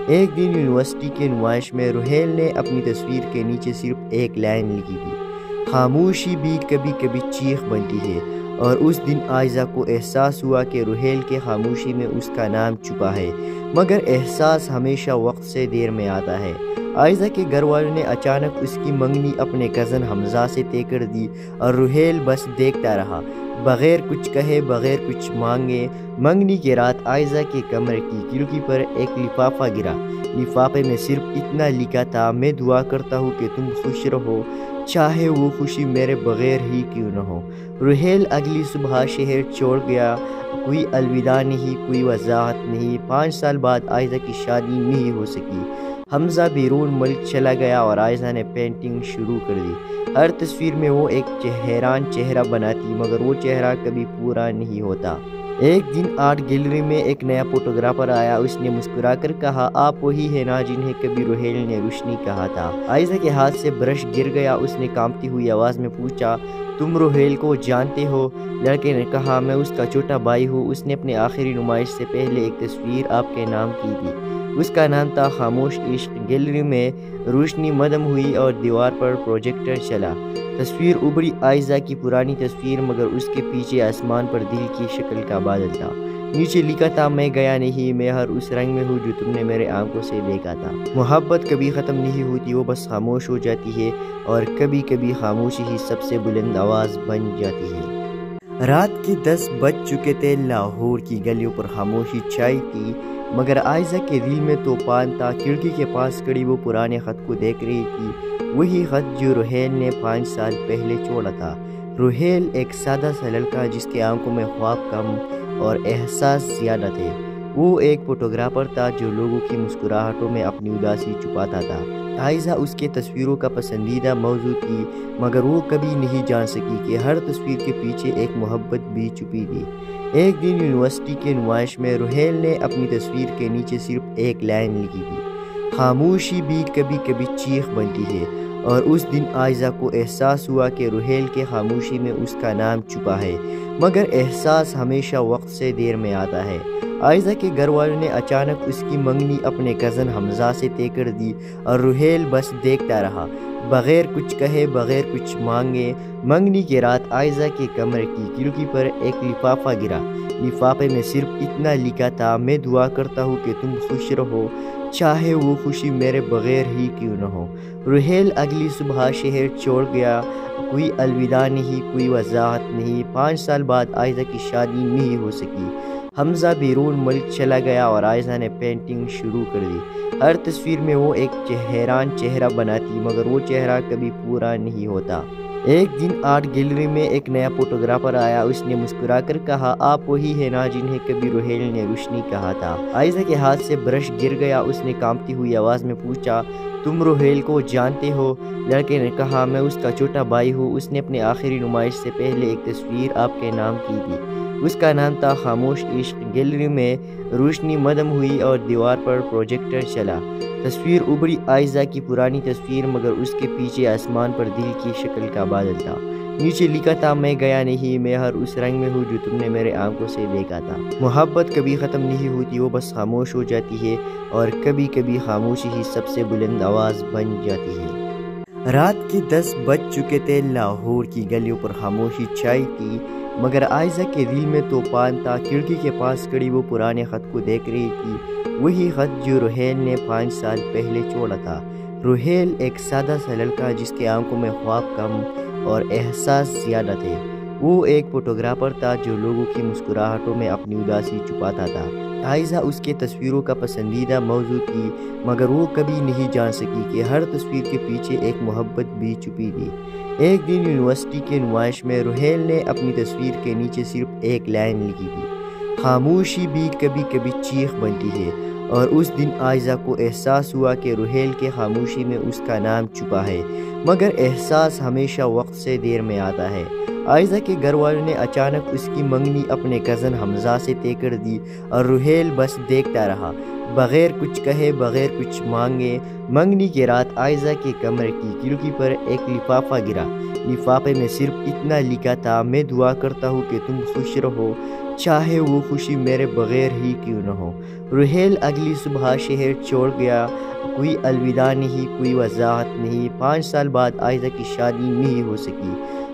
ایک دن یونیورسٹی کے نمائش میں روحیل نے اپنی تصویر کے نیچے صرف ایک لائن لکھی تھی، خاموشی بھی کبھی کبھی چیخ بنتی ہے۔ اور اس دن عائزہ کو احساس ہوا کہ روحیل کے خاموشی میں اس کا نام چھپا ہے، مگر احساس ہمیشہ وقت سے دیر میں آتا ہے۔ عائزہ کے گھر والوں نے اچانک اس کی منگنی اپنے کزن حمزہ سے طے کر دی، اور روحیل بس دیکھتا رہا، بغیر کچھ کہے، بغیر کچھ مانگے۔ منگنی کی رات عائزہ کے کمرے کی کھڑکی پر ایک لفافہ گرا۔ لفافے میں صرف اتنا لکھا تھا، میں دعا کرتا ہوں کہ تم خوش رہو، چاہے وہ خوشی میرے بغیر ہی کیوں نہ ہو۔ روحیل اگلی صبح شہر چھوڑ گیا، کوئی الوداع نہیں، کوئی وضاحت نہیں۔ 5 سال بعد عائزہ کی شادی نہیں ہو سکی۔ حمزہ بیرون ملک چلا گیا اور عائزہ نے پینٹنگ شروع کر دی۔ ہر تصویر میں وہ ایک حیران چہرہ بناتی، مگر وہ چہرہ کبھی پورا نہیں ہوتا۔ ایک دن آرٹ گیلری میں ایک نیا فوٹوگرافر آیا۔ اس نے مسکرا کر کہا، آپ وہی ہے نا جنہیں کبھی روحیل نے روشنی کہا تھا۔ عائزہ کے ہاتھ سے برش گر گیا۔ اس نے کانپتی ہوئی آواز میں پوچھا، تم روحیل کو جانتے ہو؟ لڑکے نے کہا، میں اس کا چھوٹا بھائی ہوں۔ اس نے اپنے آخری نمائش سے پہلے ایک تصویر آپ کے نام کی تھی، اس کا نام تھا خاموش عشق۔ گیلری میں روشنی مدھم ہوئی اور دیوار پر پروجیکٹر چلا۔ تصویر ابھری، عائزہ کی پرانی تصویر، مگر اس کے پیچھے آسمان پر دل کی شکل کا بادل تھا۔ نیچے لکھا تھا، میں گیا نہیں، میں ہر اس رنگ میں ہوں جو تم نے میرے آنکھوں سے دیکھا تھا۔ محبت کبھی ختم نہیں ہوتی، وہ بس خاموش ہو جاتی ہے، اور کبھی کبھی خاموشی ہی سب سے بلند آواز بن جاتی ہے۔ رات کے 10 بج چکے تھے۔ لاہور کی گلیوں پر خاموشی چھائی تھی، مگر عائزہ کے دل میں طوفان تھا۔ کھڑکی کے پاس کھڑی وہ پرانے خط کو دیکھ رہی تھی، وہی خط جو روحیل نے 5 سال پہلے چھوڑا تھا۔ روحیل ایک سادہ سا لڑکا جس کے آنکھوں میں خواب کم اور احساس زیادہ تھے۔ وہ ایک فوٹوگرافر تھا جو لوگوں کی مسکراہٹوں میں اپنی اداسی چھپاتا تھا۔ عائزہ اس کے تصویروں کا پسندیدہ موضوع تھی، مگر وہ کبھی نہیں جان سکی کہ ہر تصویر کے پیچھے ایک محبت بھی چھپی تھی۔ ایک دن یونیورسٹی کے نمائش میں روحیل نے اپنی تصویر کے نیچے صرف ایک لائن لکھی تھی، خاموشی بھی کبھی کبھی چیخ بنتی ہے۔ اور اس دن عائزہ کو احساس ہوا کہ روحیل کے خاموشی میں اس کا نام چھپا ہے، مگر احساس ہمیشہ وقت سے دیر میں آتا ہے۔ عائزہ کے گھر والوں نے اچانک اس کی منگنی اپنے کزن حمزہ سے طے کر دی، اور روحیل بس دیکھتا رہا، بغیر کچھ کہے، بغیر کچھ مانگے۔ منگنی کی رات عائزہ کے کمرے کی کھڑکی پر ایک لفافہ گرا۔ لفافے میں صرف اتنا لکھا تھا، میں دعا کرتا ہوں کہ تم خوش رہو، چاہے وہ خوشی میرے بغیر ہی کیوں نہ ہو۔ روحیل اگلی صبح شہر چھوڑ گیا، کوئی الوداع نہیں، کوئی وضاحت نہیں۔ 5 سال بعد عائزہ کی شادی نہیں ہو سکی۔ حمزہ بیرون ملک چلا گیا اور عائزہ نے پینٹنگ شروع کر دی۔ ہر تصویر میں وہ ایک حیران چہرہ بناتی، مگر وہ چہرہ کبھی پورا نہیں ہوتا۔ ایک دن آرٹ گیلری میں ایک نیا فوٹوگرافر آیا۔ اس نے مسکرا کر کہا، آپ وہی ہے نا جنہیں کبھی روحیل نے روشنی کہا تھا۔ عائزہ کے ہاتھ سے برش گر گیا۔ اس نے کانپتی ہوئی آواز میں پوچھا، تم روحیل کو جانتے ہو؟ لڑکے نے کہا، میں اس کا چھوٹا بھائی ہوں۔ اس نے اپنے آخری نمائش سے پہلے ایک تصویر آپ کے نام کی تھی، اس کا نام تھا خاموش عشق۔ گیلری میں روشنی مدھم ہوئی اور دیوار پر پروجیکٹر چلا۔ تصویر ابھری، عائزہ کی پرانی تصویر، مگر اس کے پیچھے آسمان پر دل کی شکل کا بادل تھا۔ نیچے لکھا تھا، میں گیا نہیں، میں ہر اس رنگ میں ہوں جو تم نے میرے آنکھوں سے دیکھا تھا۔ محبت کبھی ختم نہیں ہوتی، وہ بس خاموش ہو جاتی ہے، اور کبھی کبھی خاموشی ہی سب سے بلند آواز بن جاتی ہے۔ رات کے 10 بج چکے تھے۔ لاہور کی گلیوں پر خاموشی چھائی تھی، مگر عائزہ کے دل میں طوفان تھا۔ کھڑکی کے پاس کھڑی وہ پرانے خط کو دیکھ رہی تھی، وہی خط جو روحیل نے 5 سال پہلے چھوڑا تھا۔ روحیل ایک سادہ سا لڑکا جس کے آنکھوں میں خواب کم اور احساس زیادہ تھے۔ وہ ایک فوٹوگرافر تھا جو لوگوں کی مسکراہٹوں میں اپنی اداسی چھپاتا تھا۔ عائزہ اس کے تصویروں کا پسندیدہ موضوع تھی، مگر وہ کبھی نہیں جان سکی کہ ہر تصویر کے پیچھے ایک محبت بھی چھپی تھی۔ ایک دن یونیورسٹی کے نمائش میں روحیل نے اپنی تصویر کے نیچے صرف ایک لائن لکھی تھی، خاموشی بھی کبھی کبھی چیخ بنتی ہے، اور اس دن عائزہ کو احساس ہوا کہ رحیل کے خاموشی میں اس کا نام چھپا ہے، مگر احساس ہمیشہ وقت سے دیر میں آتا ہے۔ عائزہ کے گھر والوں نے اچانک اس کی منگنی اپنے کزن حمزہ سے طے کر دی، اور رحیل بس دیکھتا رہا، بغیر کچھ کہے، بغیر کچھ مانگے۔ منگنی کی رات عائزہ کے کمرے کی کھڑکی پر ایک لفافہ گرا۔ لفافے میں صرف اتنا لکھا تھا، میں دعا کرتا ہوں کہ تم خوش رہو، چاہے وہ خوشی میرے بغیر ہی کیوں نہ ہو۔ رحیل اگلی صبح شہر چھوڑ گیا، کوئی الوداع نہیں، کوئی وضاحت نہیں۔ 5 سال بعد عائزہ کی شادی نہیں ہو سکی۔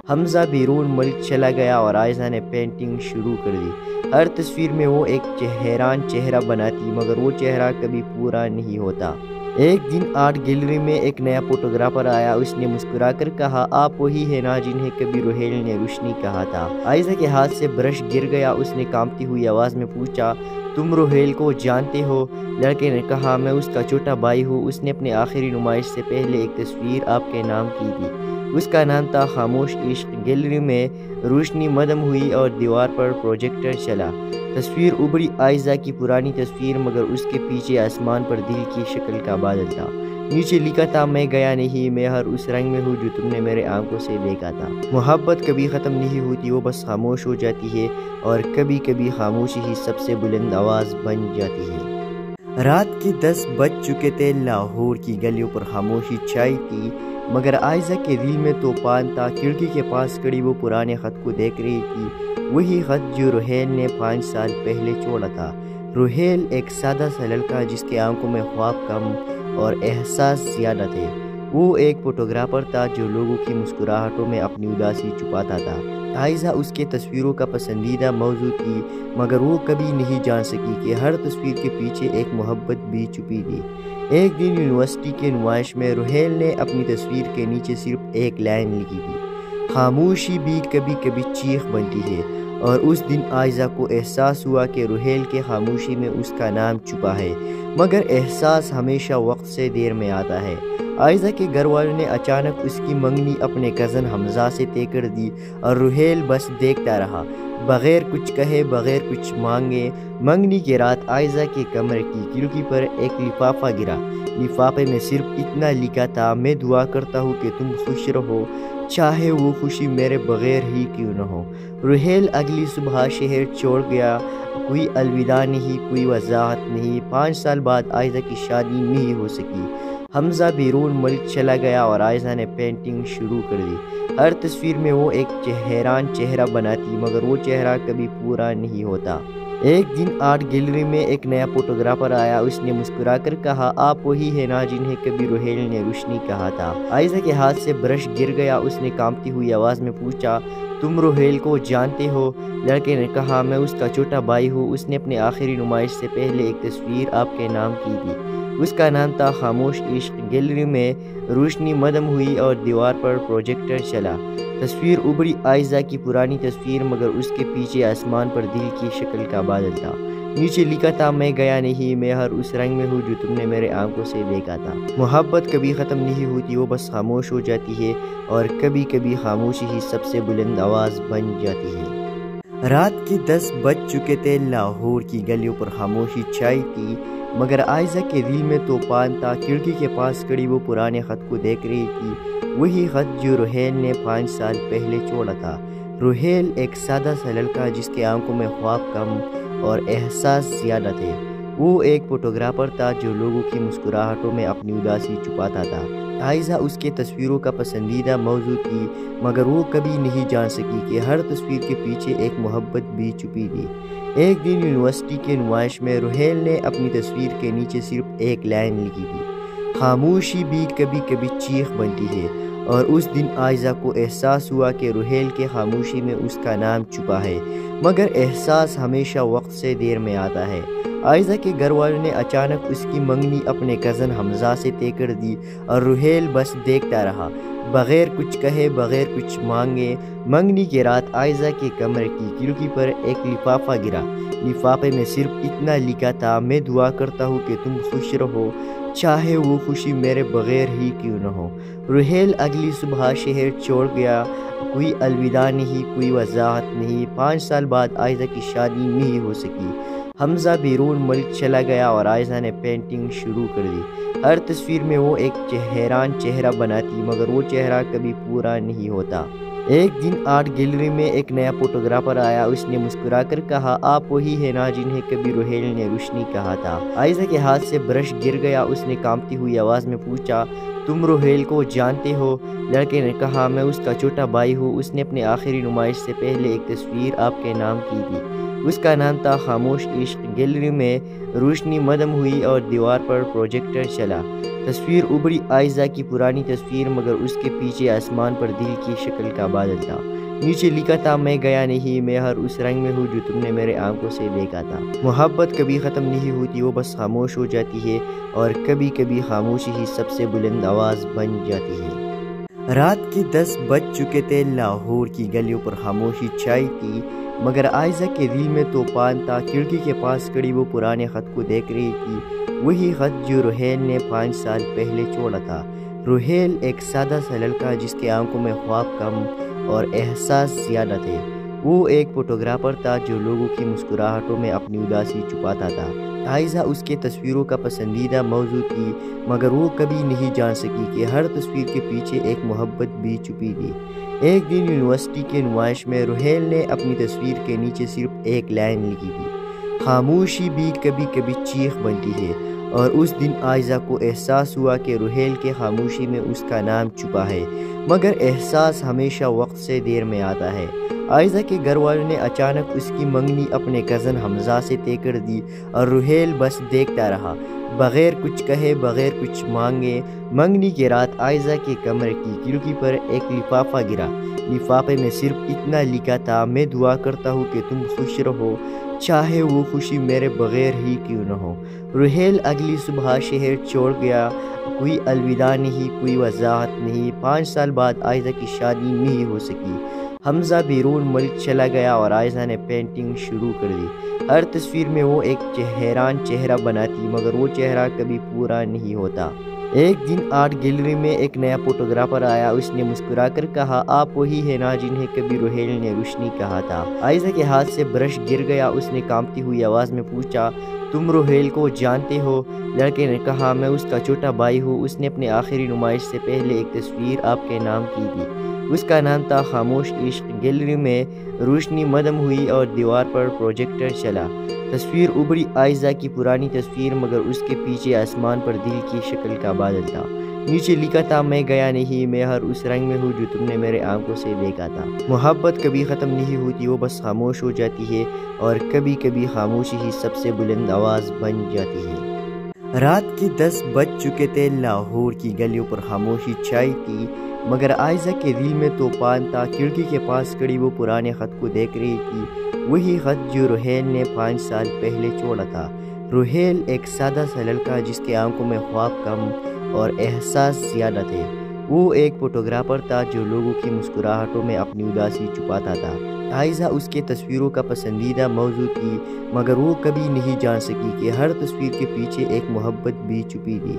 حمزہ بیرون ملک چلا گیا اور عائزہ نے پینٹنگ شروع کر دی۔ ہر تصویر میں وہ ایک حیران چہرہ بناتی، مگر وہ چہرہ کبھی پورا نہیں ہوتا۔ ایک دن آرٹ گیلری میں ایک نیا فوٹوگرافر آیا۔ اس نے مسکرا کر کہا، آپ وہی ہے نا جنہیں کبھی رحیل نے روشنی کہا تھا۔ عائزہ کے ہاتھ سے برش گر گیا۔ اس نے کانپتی ہوئی آواز میں پوچھا، تم رحیل کو جانتے ہو؟ لڑکے نے کہا، میں اس کا چھوٹا بھائی ہوں۔ اس نے اپنی آخری نمائش سے پہلے ایک تصویر آپ کے نام کی تھی۔ اس کا نام تھا خاموش عشق۔ گیلری میں روشنی مدھم ہوئی اور دیوار پر پروجیکٹر چلا۔ تصویر ابھری، عائزہ کی پرانی تصویر، مگر اس کے پیچھے آسمان پر دل کی شکل کا بادل تھا۔ نیچے لکھا تھا، میں گیا نہیں، میں ہر اس رنگ میں ہوں جو تم نے میرے آنکھوں سے دیکھا تھا۔ محبت کبھی ختم نہیں ہوتی، وہ بس خاموش ہو جاتی ہے، اور کبھی کبھی خاموشی ہی سب سے بلند آواز بن جاتی ہے۔ رات کے 10 بج چکے تھے۔ لاہور کی گلیوں پر خاموشی چھائی تھی، مگر عائزہ کے دل میں طوفان تھا۔ کھڑکی کے پاس کھڑی وہ پرانے خط کو دیکھ رہی تھی، وہی خط جو رحیل نے 5 سال پہلے چھوڑا تھا۔ رحیل ایک سادہ سا لڑکا جس کے آنکھوں میں خواب کم اور احساس زیادہ تھے۔ وہ ایک فوٹوگرافر تھا جو لوگوں کی مسکراہٹوں میں اپنی اداسی چھپاتا تھا۔ عائزہ اس کے تصویروں کا پسندیدہ موضوع تھی، مگر وہ کبھی نہیں جان سکی کہ ہر تصویر کے پیچھے ایک محبت بھی چھپی تھی۔ ایک دن یونیورسٹی کے نمائش میں رحیل نے اپنی تصویر کے نیچے صرف ایک لائن لکھی تھی، خاموشی بھی کبھی کبھی چیخ بنتی ہے، اور اس دن عائزہ کو احساس ہوا کہ رحیل کے خاموشی میں اس کا نام چھپا ہے، مگر احساس ہمیشہ وقت سے دیر میں آتا ہے۔ عائزہ کے گھر والوں نے اچانک اس کی منگنی اپنے کزن حمزہ سے طے کر دی، اور رحیل بس دیکھتا رہا، بغیر کچھ کہے، بغیر کچھ مانگے۔ منگنی کی رات عائزہ کے کمرے کی کھڑکی پر ایک لفافہ گرا۔ لفافے میں صرف اتنا لکھا تھا، میں دعا کرتا ہوں کہ تم خوش رہو، چاہے وہ خوشی میرے بغیر ہی کیوں نہ ہو۔ رحیل اگلی صبح شہر چھوڑ گیا، کوئی الوداع نہیں، کوئی وضاحت نہیں۔ 5 سال بعد عائزہ کی شادی نہیں ہو سکی۔ حمزہ بیرون ملک چلا گیا اور عائزہ نے پینٹنگ شروع کر دی۔ ہر تصویر میں وہ ایک حیران چہرہ بناتی، مگر وہ چہرہ کبھی پورا نہیں ہوتا۔ ایک دن آرٹ گیلری میں ایک نیا فوٹوگرافر آیا۔ اس نے مسکرا کر کہا، آپ وہی ہے نا جنہیں کبھی رحیل نے روشنی کہا تھا۔ عائزہ کے ہاتھ سے برش گر گیا۔ اس نے کانپتی ہوئی آواز میں پوچھا، تم رحیل کو جانتے ہو؟ لڑکے نے کہا، میں اس کا چھوٹا بھائی ہوں۔ اس نے اپنی آخری نمائش سے پہلے ایک تصویر آپ کے نام کی تھی۔ اس کا نام تھا خاموش عشق۔ گیلری میں روشنی مدھم ہوئی اور دیوار پر پروجیکٹر چلا۔ تصویر ابھری، عائزہ کی پرانی تصویر، مگر اس کے پیچھے آسمان پر دل کی شکل کا بادل تھا۔ نیچے لکھا تھا، میں گیا نہیں، میں ہر اس رنگ میں ہوں جو تم نے میرے آنکھوں سے دیکھا تھا۔ محبت کبھی ختم نہیں ہوتی، وہ بس خاموش ہو جاتی ہے، اور کبھی کبھی خاموشی ہی سب سے بلند آواز بن جاتی ہے۔ رات کے 10 بج چکے تھے۔ لاہور کی گلیوں پر خاموشی چھائی تھی، مگر عائزہ کے دل میں طوفان تھا۔ کھڑکی کے پاس کھڑی وہ پرانے خط کو دیکھ رہی تھی، وہی خط جو رحیل نے 5 سال پہلے چھوڑا تھا۔ رحیل ایک سادہ سا لڑکا جس کے آنکھوں میں خواب کم اور احساس زیادہ تھے۔ وہ ایک فوٹوگرافر تھا جو لوگوں کی مسکراہٹوں میں اپنی اداسی چھپاتا تھا۔ عائزہ اس کے تصویروں کا پسندیدہ موضوع تھی، مگر وہ کبھی نہیں جان سکی کہ ہر تصویر کے پیچھے ایک محبت بھی چھپی تھی۔ ایک دن یونیورسٹی کے نمائش میں رحیل نے اپنی تصویر کے نیچے صرف ایک لائن لکھی تھی، خاموشی بھی کبھی کبھی چیخ بنتی ہے، اور اس دن عائزہ کو احساس ہوا کہ رحیل کے خاموشی میں اس کا نام چھپا ہے، مگر احساس ہمیشہ وقت سے دیر میں آتا ہے۔ عائزہ کے گھر والوں نے اچانک اس کی منگنی اپنے کزن حمزہ سے طے کر دی، اور رحیل بس دیکھتا رہا، بغیر کچھ کہے، بغیر کچھ مانگے۔ منگنی کی رات عائزہ کے کمرے کی کھڑکی پر ایک لفافہ گرا۔ لفافے میں صرف اتنا لکھا تھا، میں دعا کرتا ہوں کہ تم خوش رہو، چاہے وہ خوشی میرے بغیر ہی کیوں نہ ہو۔ رحیل اگلی صبح شہر چھوڑ گیا، کوئی الوداع نہیں، کوئی وضاحت نہیں۔ 5 سال بعد عائزہ کی شادی نہیں ہو سکی۔ حمزہ بیرون ملک چلا گیا اور عائزہ نے پینٹنگ شروع کر دی۔ ہر تصویر میں وہ ایک حیران چہرہ بناتی، مگر وہ چہرہ کبھی پورا نہیں ہوتا۔ ایک دن آرٹ گیلری میں ایک نیا فوٹوگرافر آیا۔ اس نے مسکرا کر کہا، آپ وہی ہے نا جنہیں کبھی روہیل نے روشنی کہا تھا۔ عائزہ کے ہاتھ سے برش گر گیا۔ اس نے کانپتی ہوئی آواز میں پوچھا، تم روہیل کو جانتے ہو؟ لڑکے نے کہا، میں اس کا چھوٹا بھائی ہوں۔ اس نے اپنی آخری نمائش سے پہلے ایک تصویر آپ کے نام کی تھی۔ اس کا نام تھا خاموش عشق۔ گیلری میں روشنی مدھم ہوئی اور دیوار پر پروجیکٹر چلا۔ تصویر ابھری، عائزہ کی پرانی تصویر، مگر اس کے پیچھے آسمان پر دل کی شکل کا بادل تھا۔ نیچے لکھا تھا، میں گیا نہیں، میں ہر اس رنگ میں ہوں جو تم نے میرے آنکھوں سے دیکھا تھا۔ محبت کبھی ختم نہیں ہوتی، وہ بس خاموش ہو جاتی ہے، اور کبھی کبھی خاموشی ہی سب سے بلند آواز بن جاتی ہے۔ رات کے 10 بج چکے تھے۔ لاہور کی گلیوں پر خاموشی چھائی تھی، مگر عائزہ کے دل میں طوفان تھا۔ کھڑکی کے پاس کھڑی وہ پرانے خط کو دیکھ رہی تھی، وہی خط جو روہیل نے 5 سال پہلے چھوڑا تھا۔ روہیل ایک سادہ سا لڑکا جس کے آنکھوں میں خواب کم اور احساس زیادہ تھے۔ وہ ایک فوٹوگرافر تھا جو لوگوں کی مسکراہٹوں میں اپنی اداسی چھپاتا تھا۔ عائزہ اس کے تصویروں کا پسندیدہ موضوع تھی، مگر وہ کبھی نہیں جان سکی کہ ہر تصویر کے پیچھے ایک محبت بھی چھپی تھی۔ ایک دن یونیورسٹی کے نمائش میں روہیل نے اپنی تصویر کے نیچے صرف ایک لائن لکھی تھی، خاموشی بھی کبھی کبھی چیخ بنتی ہے۔ اور اس دن عائزہ کو احساس ہوا کہ روہیل کے خاموشی میں اس کا نام چھپا ہے، مگر احساس ہمیشہ وقت سے دیر میں آتا ہے۔ عائزہ کے گھر والوں نے اچانک اس کی منگنی اپنے کزن حمزہ سے طے کر دی، اور روہیل بس دیکھتا رہا، بغیر کچھ کہے، بغیر کچھ مانگے۔ منگنی کی رات عائزہ کے کمرے کی کھڑکی پر ایک لفافہ گرا۔ لفافے میں صرف اتنا لکھا تھا، میں دعا کرتا ہوں کہ تم خوش رہو، چاہے وہ خوشی میرے بغیر ہی کیوں نہ ہو۔ روہیل اگلی صبح شہر چھوڑ گیا۔ کوئی الوداع نہیں، کوئی وضاحت نہیں۔ 5 سال بعد عائزہ کی شادی نہیں ہو سکی۔ حمزہ بیرون ملک چلا گیا اور عائزہ نے پینٹنگ شروع کر دی۔ ہر تصویر میں وہ ایک حیران چہرہ بناتی، مگر وہ چہرہ کبھی پورا نہیں ہوتا۔ ایک دن آرٹ گیلری میں ایک نیا فوٹوگرافر آیا۔ اس نے مسکرا کر کہا، آپ وہی ہے نا جنہیں کبھی روہیل نے روشنی کہا تھا۔ عائزہ کے ہاتھ سے برش گر گیا۔ اس نے کانپتی ہوئی آواز میں پوچھا، تم روہیل کو جانتے ہو؟ لڑکے نے کہا، میں اس کا چھوٹا بھائی ہوں۔ اس نے اپنی آخری نمائش سے پہلے ایک تصویر آپ کے نام کی تھی۔ اس کا نام تھا خاموش عشق۔ گیلری میں روشنی مدھم ہوئی اور دیوار پر پروجیکٹر چلا۔ تصویر ابھری، عائزہ کی پرانی تصویر، مگر اس کے پیچھے آسمان پر دل کی شکل کا بادل تھا۔ نیچے لکھا تھا، میں گیا نہیں، میں ہر اس رنگ میں ہوں جو تم نے میرے آنکھوں سے دیکھا تھا۔ محبت کبھی ختم نہیں ہوتی، وہ بس خاموش ہو جاتی ہے، اور کبھی کبھی خاموشی ہی سب سے بلند آواز بن جاتی ہے۔ رات کے 10 بج چکے تھے۔ لاہور کی گلیوں پر خاموشی چھائی تھی، مگر عائزہ کے دل میں طوفان تھا۔ کھڑکی کے پاس کھڑی وہ پرانے خط کو دیکھ رہی تھی، وہی خط جو روہیل نے 5 سال پہلے چھوڑا تھا۔ روہیل ایک سادہ سا لڑکا جس کے آنکھوں میں خواب کم اور احساس زیادہ تھے۔ وہ ایک فوٹوگرافر تھا جو لوگوں کی مسکراہٹوں میں اپنی اداسی چھپاتا تھا۔ عائزہ اس کے تصویروں کا پسندیدہ موضوع تھی، مگر وہ کبھی نہیں جان سکی کہ ہر تصویر کے پیچھے ایک محبت بھی چھپی تھی۔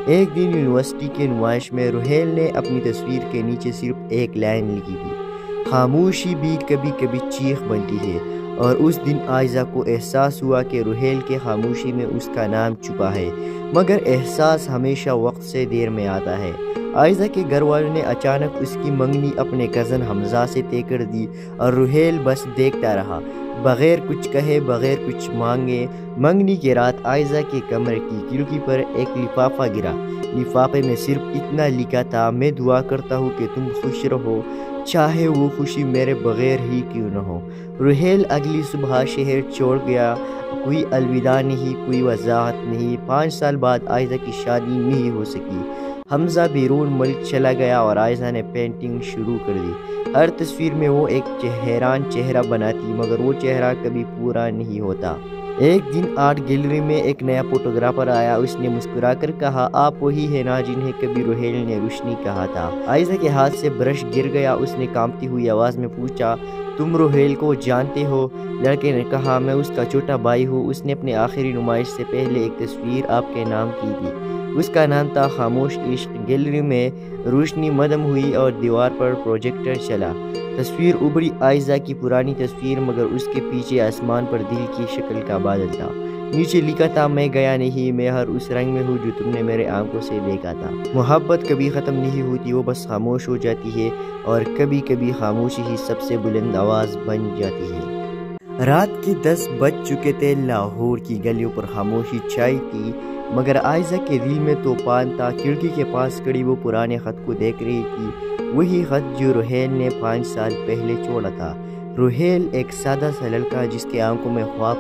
ایک دن یونیورسٹی کے نمائش میں روہیل نے اپنی تصویر کے نیچے صرف ایک لائن لکھی تھی، خاموشی بھی کبھی کبھی چیخ بنتی ہے۔ اور اس دن عائزہ کو احساس ہوا کہ روہیل کے خاموشی میں اس کا نام چھپا ہے، مگر احساس ہمیشہ وقت سے دیر میں آتا ہے۔ عائزہ کے گھر والوں نے اچانک اس کی منگنی اپنے کزن حمزہ سے طے کر دی، اور روہیل بس دیکھتا رہا، بغیر کچھ کہے، بغیر کچھ مانگے۔ منگنی کی رات عائزہ کے کمرے کی کھڑکی پر ایک لفافہ گرا۔ لفافے میں صرف اتنا لکھا تھا، میں دعا کرتا ہوں کہ تم خوش رہو، چاہے وہ خوشی میرے بغیر ہی کیوں نہ ہو۔ روہیل اگلی صبح شہر چھوڑ گیا۔ کوئی الوداع نہیں، کوئی وضاحت نہیں۔ 5 سال بعد عائزہ کی شادی نہیں ہو سکی۔ حمزہ بیرون ملک چلا گیا اور عائزہ نے پینٹنگ شروع کر دی۔ ہر تصویر میں وہ ایک حیران چہرہ بناتی، مگر وہ چہرہ کبھی پورا نہیں ہوتا۔ ایک دن آرٹ گیلری میں ایک نیا فوٹوگرافر آیا۔ اس نے مسکرا کر کہا، آپ وہی ہے نا جنہیں کبھی روہیل نے روشنی کہا تھا۔ عائزہ کے ہاتھ سے برش گر گیا۔ اس نے کانپتی ہوئی آواز میں پوچھا، تم روہیل کو جانتے ہو؟ لڑکے نے کہا، میں اس کا چھوٹا بھائی ہوں۔ اس نے اپنی آخری نمائش سے پہلے ایک تصویر آپ کے نام کی تھی۔ اس کا نام تھا خاموش عشق۔ گیلری میں روشنی مدم ہوئی اور دیوار پر پروجیکٹر چلا۔ تصویر ابھری آئزہ کی پرانی تصویر، مگر اس کے پیچھے آسمان پر دل کی شکل کا بادل تھا۔ نیچے لکھا تھا، میں گیا نہیں، میں ہر اس رنگ میں ہوں جو تم نے میرے آنکھوں سے دیکھا تھا۔ محبت کبھی ختم نہیں ہوتی، وہ بس خاموش ہو جاتی ہے، اور کبھی کبھی خاموشی ہی سب سے بلند آواز بن جاتی ہے۔ رات کے 10 بج چکے تھے۔ لاہور کی گلیوں پر خاموشی چھائی تھی، مگر عائزہ کے دل میں طوفان تھا۔ کھڑکی کے پاس کھڑی وہ پرانے خط کو دیکھ رہی تھی، وہی خط جو روحیل نے 5 سال پہلے چھوڑا تھا۔ روحیل ایک سادہ سا لڑکا جس کے آنکھوں میں خواب